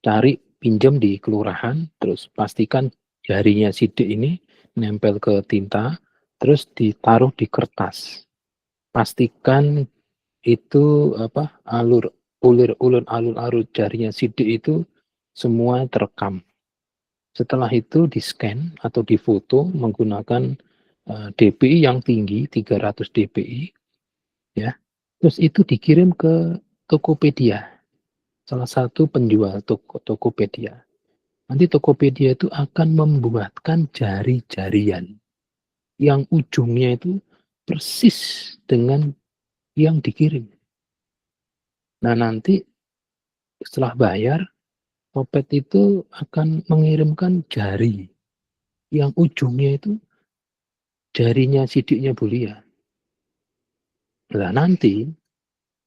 cari pinjam di kelurahan, terus pastikan jarinya sidik ini nempel ke tinta, terus ditaruh di kertas, pastikan itu alur jarinya sidik itu semua terekam. Setelah itu di-scan atau difoto menggunakan DPI yang tinggi 300 DPI ya. Terus itu dikirim ke Tokopedia. Salah satu penjual Tokopedia. Nanti Tokopedia itu akan membuatkan jari-jarian yang ujungnya itu persis dengan yang dikirim. Nah, nanti setelah bayar, Topet itu akan mengirimkan jari yang ujungnya itu jarinya sidiknya Bu Lia. Nah, nanti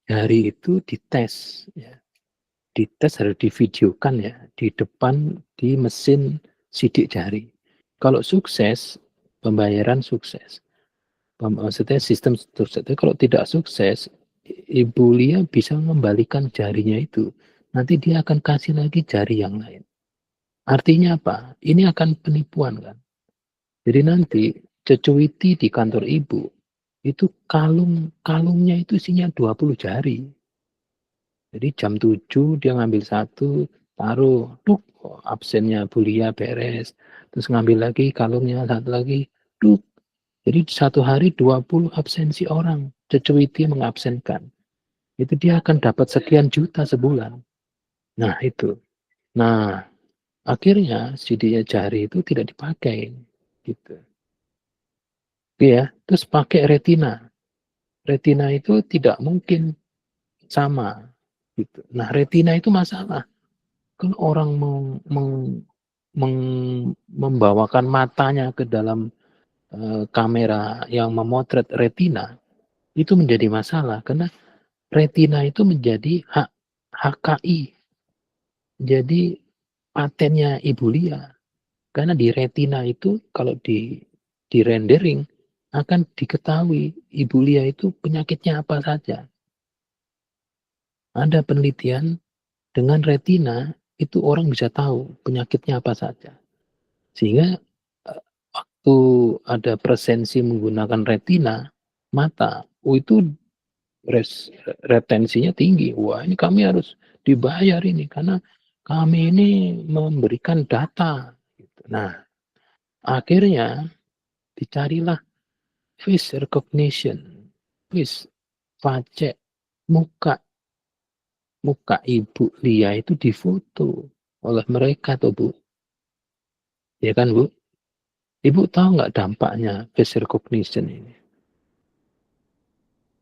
jari itu dites, ya. Dites harus divideokan ya di depan di mesin sidik jari. Kalau sukses, pembayaran sukses. Maksudnya sistem sukses. Tapi kalau tidak sukses, Ibu Lia bisa mengembalikan jarinya itu. Nanti dia akan kasih lagi jari yang lain. Artinya apa? Ini akan penipuan kan. Jadi nanti Cecuiti di kantor ibu itu kalungnya itu isinya 20 jari. Jadi jam 7 dia ngambil satu, taruh, duk, absennya Bu Lia beres. Terus ngambil lagi kalungnya satu lagi, duk. Jadi satu hari 20 absensi orang. Cecuiti mengabsenkan. Itu dia akan dapat sekian juta sebulan. Nah itu. Nah akhirnya sidiknya jari itu tidak dipakai. Gitu. Ya, terus pakai retina. Retina itu tidak mungkin sama. Gitu. Nah, retina itu masalah. Kan orang membawakan matanya ke dalam kamera yang memotret retina, itu menjadi masalah. Karena retina itu menjadi hak HKI. Jadi patennya Ibu Lia. Karena di retina itu kalau di rendering, akan diketahui Ibu Lia itu penyakitnya apa saja. Ada penelitian dengan retina itu orang bisa tahu penyakitnya apa saja. Sehingga waktu ada presensi menggunakan retina mata, itu retensinya tinggi. Wah, ini kami harus dibayar ini karena kami ini memberikan data. Nah, akhirnya dicarilah face recognition, face face muka Ibu Lia itu difoto oleh mereka tuh Bu, ya kan Bu? Ibu tahu nggak dampaknya face recognition ini?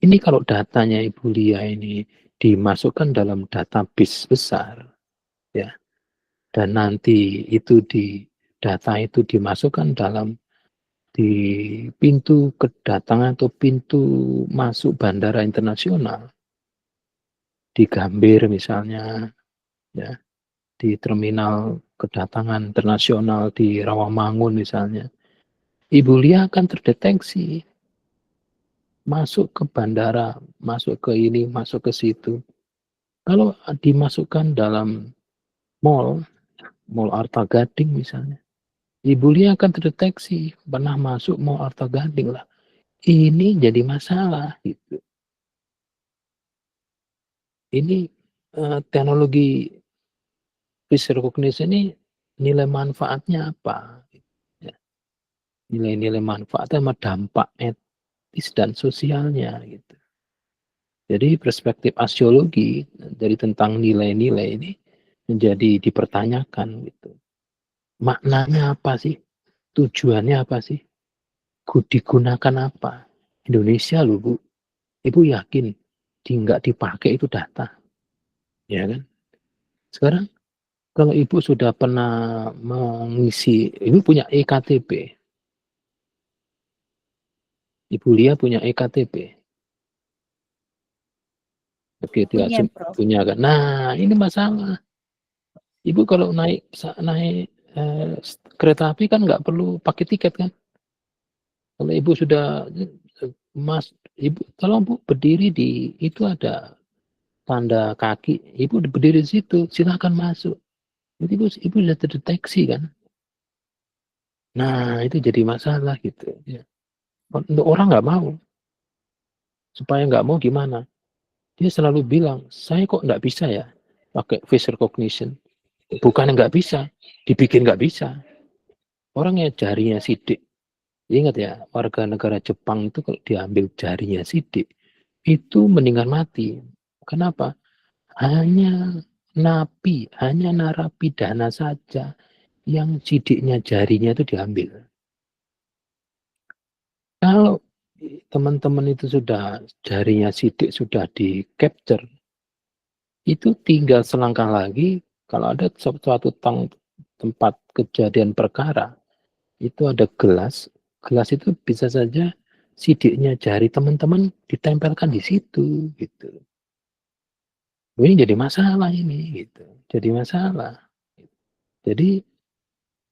Ini kalau datanya Ibu Lia ini dimasukkan dalam database besar, ya, dan nanti itu data itu dimasukkan dalam di pintu kedatangan atau pintu masuk bandara internasional, di Gambir misalnya, ya, di terminal kedatangan internasional di Rawamangun misalnya, Ibu Lia akan terdeteksi masuk ke bandara, masuk ke ini, masuk ke situ. Kalau dimasukkan dalam mall Arta Gading misalnya, Ibu Lia akan terdeteksi pernah masuk mall Arta Gading lah. Ini jadi masalah gitu. Ini teknologi face recognition ini nilai manfaatnya apa? Ya. Nilai-nilai manfaatnya sama dampak etis dan sosialnya gitu. Jadi perspektif aksiologi dari tentang nilai-nilai ini menjadi dipertanyakan gitu. Maknanya apa sih? Tujuannya apa sih? Digunakan apa? Indonesia loh Bu. Ibu yakin nggak dipakai itu data, ya kan? Sekarang kalau Ibu sudah pernah mengisi, Ibu punya EKTP. Ibu Lia punya EKTP. Oke, tidak punya kan. Nah, ini masalah. Ibu kalau naik kereta api kan nggak perlu pakai tiket kan. Kalau Ibu sudah Ibu tolong Bu berdiri di itu ada tanda kaki. Ibu berdiri di situ, silakan masuk. Jadi Ibu sudah terdeteksi kan. Nah, itu jadi masalah gitu. Ya. Untuk orang nggak mau. Supaya nggak mau gimana? Dia selalu bilang, saya kok nggak bisa ya pakai face recognition. Bukan nggak bisa, dibikin nggak bisa. Orangnya jarinya sidik. Ingat ya, warga negara Jepang itu kalau diambil jarinya sidik, itu mendingan mati. Kenapa? Hanya narapidana saja yang sidiknya jarinya itu diambil. Kalau teman-teman itu sudah jarinya sidik sudah di capture, itu tinggal selangkah lagi kalau ada suatu tempat kejadian perkara, itu ada gelas itu bisa saja sidiknya jari teman-teman ditempelkan di situ gitu. Ini jadi masalah ini gitu. Jadi masalah. Jadi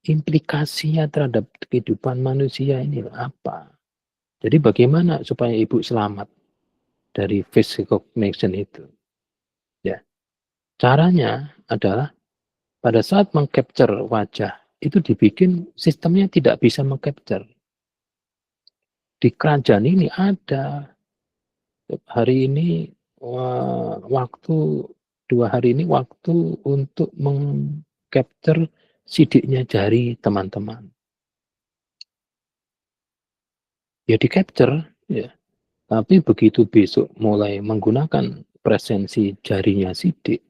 implikasinya terhadap kehidupan manusia ini apa? Jadi bagaimana supaya ibu selamat dari face recognition itu? Ya, caranya adalah pada saat mengcapture wajah itu dibikin sistemnya tidak bisa mengcapture. Di kerajaan ini ada hari ini waktu 2 hari ini waktu untuk mengcapture sidiknya jari teman-teman. Ya di capture ya. Tapi begitu besok mulai menggunakan presensi jarinya sidik,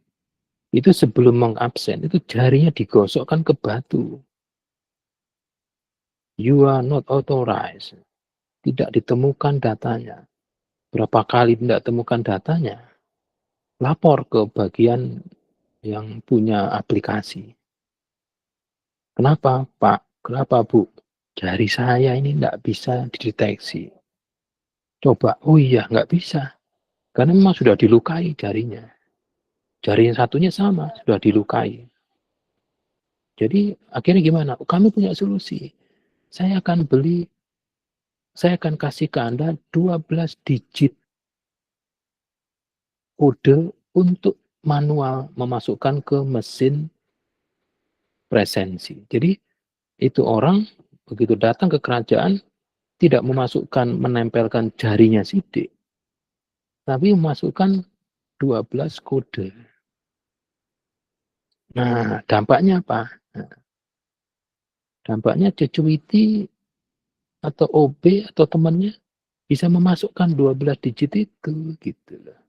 itu sebelum mengabsen itu jarinya digosokkan ke batu. You are not authorized. Tidak ditemukan datanya. Berapa kali tidak temukan datanya? Lapor ke bagian yang punya aplikasi. Kenapa Pak? Kenapa Bu? Jari saya ini tidak bisa dideteksi. Coba, oh iya nggak bisa. Karena memang sudah dilukai jarinya. Jari yang satunya sama, sudah dilukai. Jadi akhirnya gimana? Kami punya solusi. Saya akan kasih ke Anda 12 digit kode untuk manual memasukkan ke mesin presensi. Jadi itu orang begitu datang ke kerajaan tidak menempelkan jarinya sidik, tapi memasukkan 12 kode. Nah, dampaknya apa? Nah, dampaknya Cecuiti atau OB atau temannya bisa memasukkan 12 digit itu gitu loh.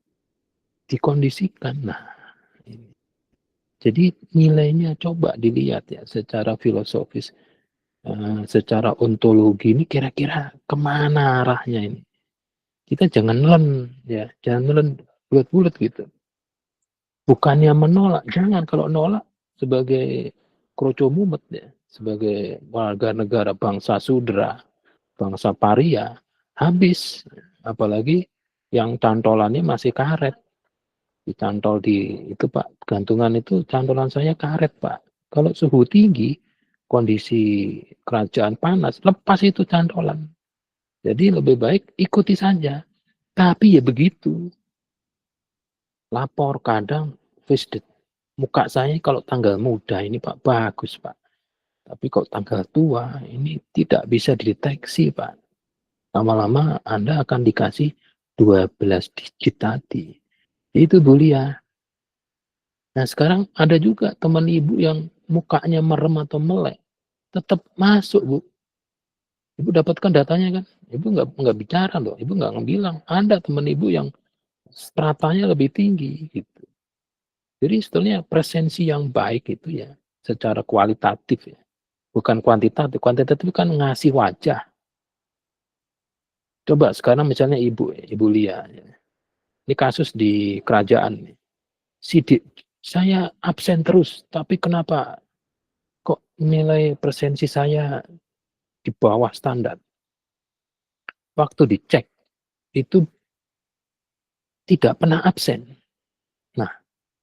Dikondisikan. Nah, ini. Jadi nilainya coba dilihat ya secara filosofis, secara ontologi ini kira-kira kemana arahnya ini. Kita jangan nelen ya, jangan nelen bulat-bulat gitu. Bukannya menolak, jangan. Kalau nolak sebagai kroco mumet ya, sebagai warga negara bangsa Sudra, bangsa Paria, habis. Apalagi yang cantolannya masih karet. Dicantol di itu Pak, gantungan itu cantolan saya karet Pak. Kalau suhu tinggi, kondisi kerajaan panas, lepas itu cantolan. Jadi lebih baik ikuti saja. Tapi ya begitu. Lapor kadang face the muka saya kalau tanggal muda ini Pak bagus Pak. Tapi kalau tanggal tua ini tidak bisa dideteksi Pak. Lama-lama Anda akan dikasih 12 digit tadi. Itu Bu Lia. Nah sekarang ada juga teman ibu yang mukanya merem atau melek. Tetap masuk Bu. Ibu dapatkan datanya kan. Ibu nggak bicara loh. Ibu nggak bilang. Ada teman ibu yang stratanya lebih tinggi gitu. Jadi sebetulnya presensi yang baik itu ya secara kualitatif ya. Bukan kuantitatif. Kuantitatif kan ngasih wajah. Coba sekarang misalnya Ibu Lia. Ini kasus di kerajaan. Sidik, saya absen terus. Tapi kenapa kok nilai presensi saya di bawah standar? Waktu dicek, itu tidak pernah absen. Nah,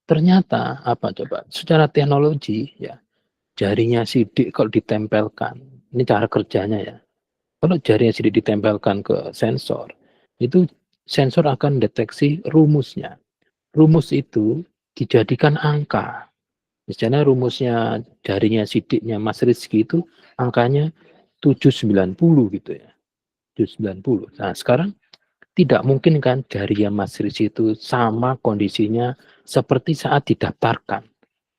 ternyata apa coba? Secara teknologi ya, jarinya sidik kalau ditempelkan, ini cara kerjanya ya. Kalau jarinya sidik ditempelkan ke sensor, itu sensor akan deteksi rumusnya. Rumus itu dijadikan angka. Misalnya rumusnya jarinya sidiknya Mas Rizky itu angkanya 790 gitu ya. 790. Nah, sekarang tidak mungkin kan jarinya Mas Rizky itu sama kondisinya seperti saat didaftarkan.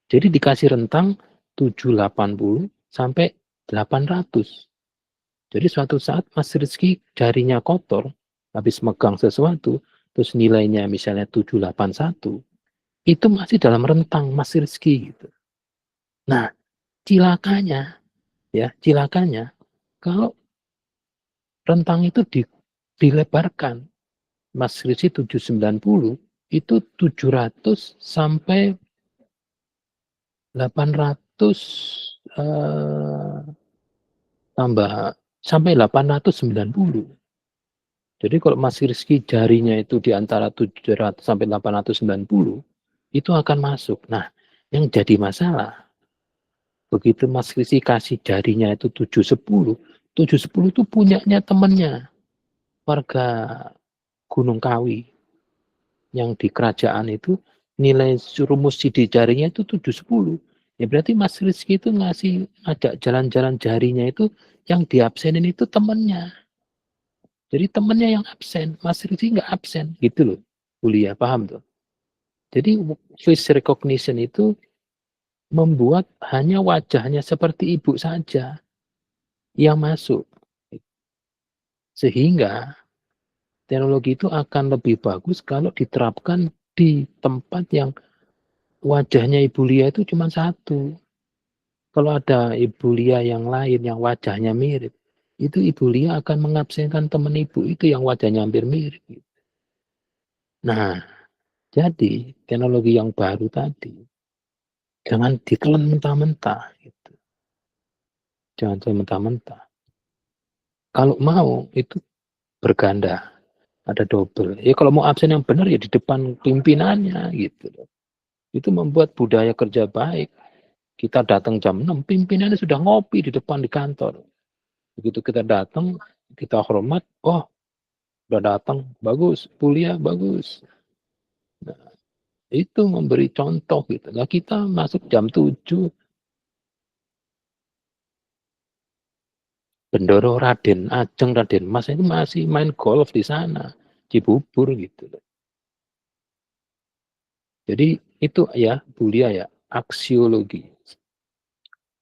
Jadi dikasih rentang 780 sampai 800. Jadi suatu saat Mas Rizky jarinya kotor, habis megang sesuatu, terus nilainya misalnya 781, itu masih dalam rentang Mas Rizky gitu. Nah, cilakanya kalau rentang itu dilebarkan, Mas Rizky 790 itu 700 sampai 800 tambah sampai 890. Jadi kalau Mas Rizky jarinya itu di antara 700 sampai 890 itu akan masuk. Nah, yang jadi masalah begitu Mas Rizky kasih jarinya itu 710 itu punyanya temennya, warga Gunung Kawi. Yang di kerajaan itu nilai rumus di jarinya itu 710. Ya berarti Mas Rizky itu ngajak jalan-jalan jarinya itu yang diabsenin itu temennya. Jadi temennya yang absen, Mas Rizky nggak absen gitu loh. Kuliah, paham tuh? Jadi face recognition itu membuat hanya wajahnya seperti ibu saja yang masuk. Sehingga teknologi itu akan lebih bagus kalau diterapkan di tempat yang wajahnya Ibu Lia itu cuma satu. Kalau ada Ibu Lia yang lain yang wajahnya mirip, itu Ibu Lia akan mengabsenkan teman Ibu itu yang wajahnya hampir mirip. Nah, jadi teknologi yang baru tadi, jangan ditelan mentah-mentah. Gitu. Jangan ditelan mentah-mentah. Kalau mau, itu berganda. Ada double. Ya kalau mau absen yang benar ya di depan pimpinannya. Gitu. Itu membuat budaya kerja baik. Kita datang jam 6, pimpinannya sudah ngopi di depan di kantor. Begitu kita datang, kita hormat, oh, udah datang, bagus, kuliah bagus. Nah, itu memberi contoh gitu. Nah, kita masuk jam 7, Bendoro Raden, Ajeng Raden Mas itu masih main golf di sana, Cibubur gitu. Jadi itu ya, Bulia ya, aksiologi.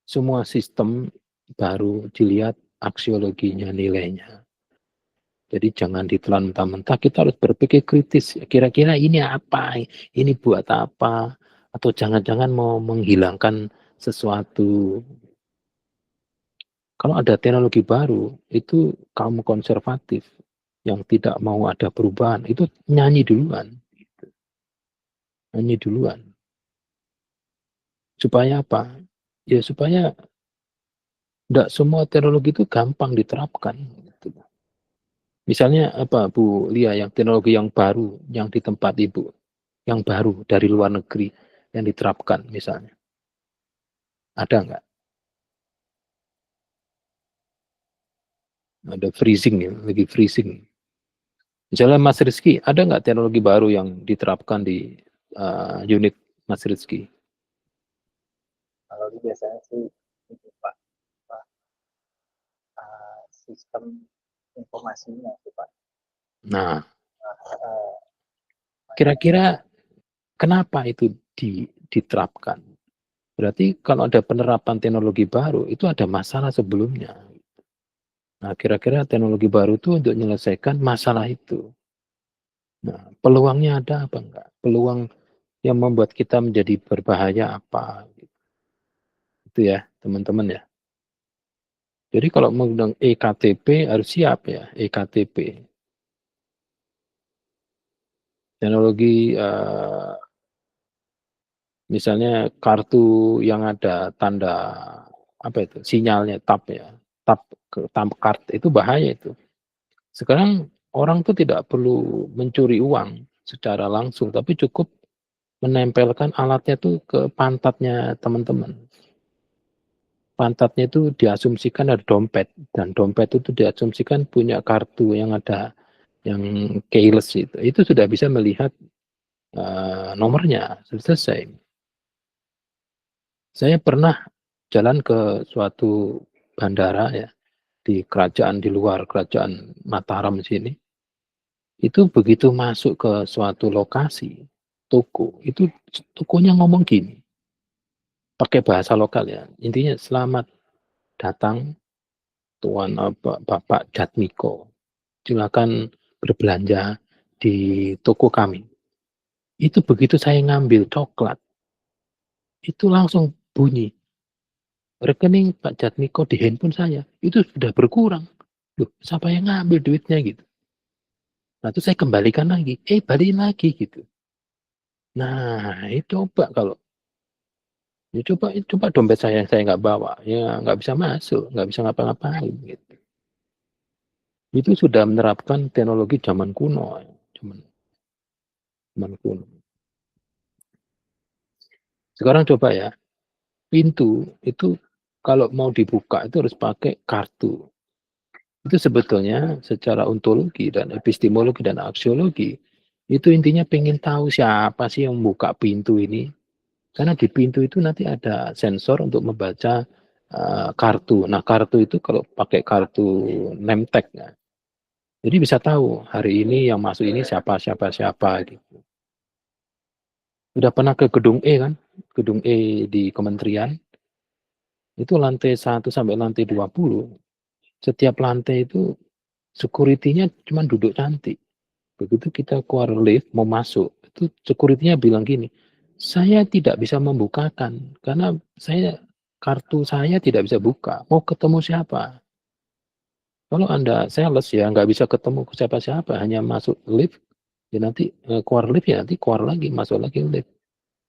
Semua sistem baru dilihat aksiologinya, nilainya. Jadi jangan ditelan mentah-mentah, kita harus berpikir kritis. Kira-kira ini apa? Ini buat apa? Atau jangan-jangan mau menghilangkan sesuatu. Kalau ada teknologi baru, itu kaum konservatif yang tidak mau ada perubahan, itu nyanyi duluan. Nyanyi duluan. Supaya apa? Ya supaya tidak semua teknologi itu gampang diterapkan. Misalnya apa Bu Lia, yang teknologi yang baru yang di tempat Ibu, yang baru dari luar negeri yang diterapkan misalnya, ada nggak? Ada freezing ya, lagi freezing. Misalnya Mas Rizky, ada nggak teknologi baru yang diterapkan di unit Mas Rizky? Kalau biasanya sih itu Pak, sistem informasinya sih Pak. Nah, kira-kira kenapa itu diterapkan? Berarti kalau ada penerapan teknologi baru, itu ada masalah sebelumnya. Nah, kira-kira teknologi baru itu untuk menyelesaikan masalah itu. Nah, peluangnya ada apa enggak? Peluang yang membuat kita menjadi berbahaya apa? Itu ya, teman-teman ya. Jadi kalau menggunakan EKTP harus siap ya, EKTP. Teknologi misalnya kartu yang ada tanda apa itu sinyalnya tap ya, tap card itu bahaya itu. Sekarang orang tuh tidak perlu mencuri uang secara langsung, tapi cukup menempelkan alatnya tuh ke pantatnya teman-teman. Pantatnya itu diasumsikan ada dompet, dan dompet itu diasumsikan punya kartu yang ada yang keyless itu sudah bisa melihat nomornya, selesai. Saya pernah jalan ke suatu bandara ya, di kerajaan di luar kerajaan Mataram sini. Itu begitu masuk ke suatu lokasi, toko, itu tokonya ngomong gini, pakai bahasa lokal ya, intinya selamat datang Tuan Bapak Jatmiko, silakan berbelanja di toko kami. Itu begitu saya ngambil coklat, itu langsung bunyi, rekening Pak Jatmiko di handphone saya, itu sudah berkurang. Loh, siapa yang ngambil duitnya gitu. Nah, itu saya kembalikan lagi, balikin lagi gitu. Nah, coba kalau ya coba dompet saya nggak bawa, ya nggak bisa masuk, nggak bisa ngapa-ngapain gitu. Itu sudah menerapkan teknologi zaman kuno, zaman kuno. Sekarang coba ya, pintu itu kalau mau dibuka itu harus pakai kartu. Itu sebetulnya secara ontologi dan epistemologi dan aksiologi, itu intinya pengen tahu siapa sih yang buka pintu ini. Karena di pintu itu nanti ada sensor untuk membaca kartu. Nah, kartu itu kalau pakai kartu name tag, ya. Jadi bisa tahu hari ini yang masuk ini siapa gitu. Udah pernah ke gedung E kan? Gedung E di kementerian. Itu lantai 1 sampai lantai 20. Setiap lantai itu security-nya cuma duduk cantik. Begitu kita keluar lift mau masuk, itu security-nya bilang gini, "Saya tidak bisa membukakan karena kartu saya tidak bisa buka. Mau ketemu siapa? Kalau Anda sales ya nggak bisa ketemu siapa-siapa, hanya masuk lift, ya nanti keluar lift ya nanti keluar lagi, masuk lagi lift."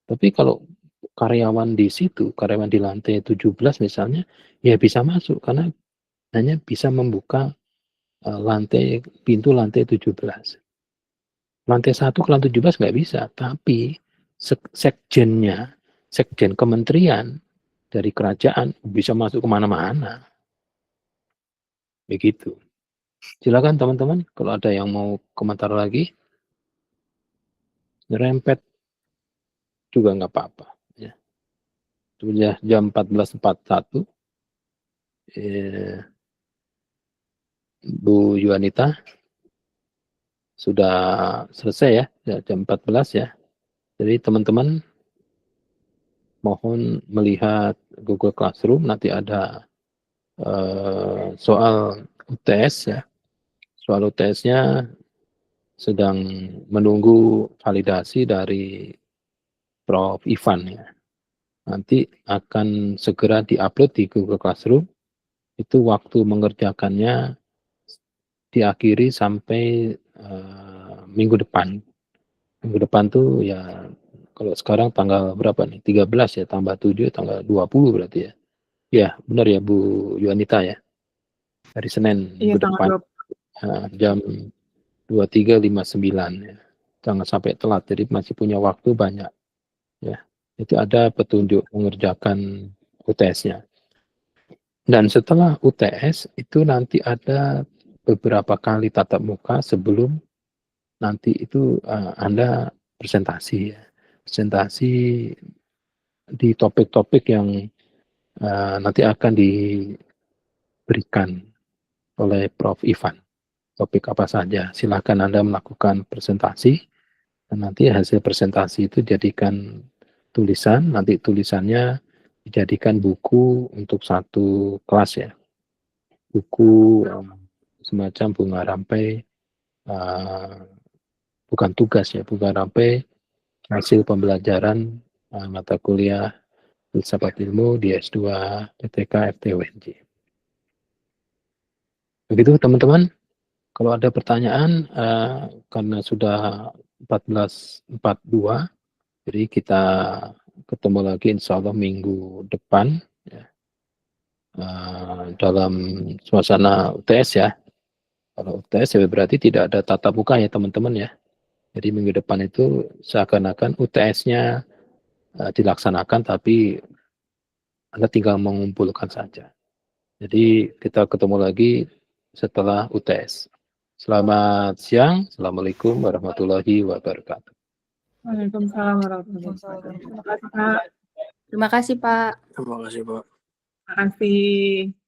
Tapi kalau karyawan di situ, karyawan di lantai 17 misalnya, ya bisa masuk karena hanya bisa membuka pintu lantai 17. Lantai 1 ke lantai 17 nggak bisa, tapi sekjen kementerian dari kerajaan bisa masuk kemana-mana. Begitu. Silakan teman-teman, kalau ada yang mau komentar lagi, nyerempet juga nggak apa-apa. Ya. Sudah jam 14.41. Bu Yuanita sudah selesai ya, jam 14 ya. Jadi teman-teman mohon melihat Google Classroom, nanti ada soal UTS ya. Soal UTS-nya sedang menunggu validasi dari Prof. Ivan ya. Nanti akan segera diupload di Google Classroom. Itu waktu mengerjakannya diakhiri sampai minggu depan. Minggu depan tuh ya kalau sekarang tanggal berapa nih? 13 ya, tambah 7 tanggal 20 berarti ya. Ya, benar ya Bu Yuanita ya. Hari Senin Iya, minggu depan. Jam 23.59 ya. Jangan sampai telat, jadi masih punya waktu banyak. Ya. Itu ada petunjuk mengerjakan UTS-nya. Dan setelah UTS itu nanti ada beberapa kali tatap muka sebelum nanti itu Anda presentasi ya. Presentasi di topik-topik yang nanti akan diberikan oleh Prof. Ivan. Topik apa saja, silakan Anda melakukan presentasi, dan nanti hasil presentasi itu jadikan tulisan, nanti tulisannya dijadikan buku untuk satu kelas ya. Buku semacam bunga rampai, bukan tugas ya, bunga rampai hasil pembelajaran mata kuliah Filsafat Ilmu di S2 PTK FTUNJ. Begitu teman-teman. Kalau ada pertanyaan, karena sudah 14.42, jadi kita ketemu lagi insya Allah minggu depan ya, dalam suasana UTS ya. Kalau UTS ya berarti tidak ada tatap muka ya teman-teman ya. Jadi minggu depan itu seakan-akan UTS-nya dilaksanakan, tapi Anda tinggal mengumpulkan saja. Jadi kita ketemu lagi setelah UTS. Selamat siang. Assalamualaikum warahmatullahi wabarakatuh. Waalaikumsalam warahmatullahi wabarakatuh. Terima kasih, Pak. Terima kasih, Pak. Terima kasih.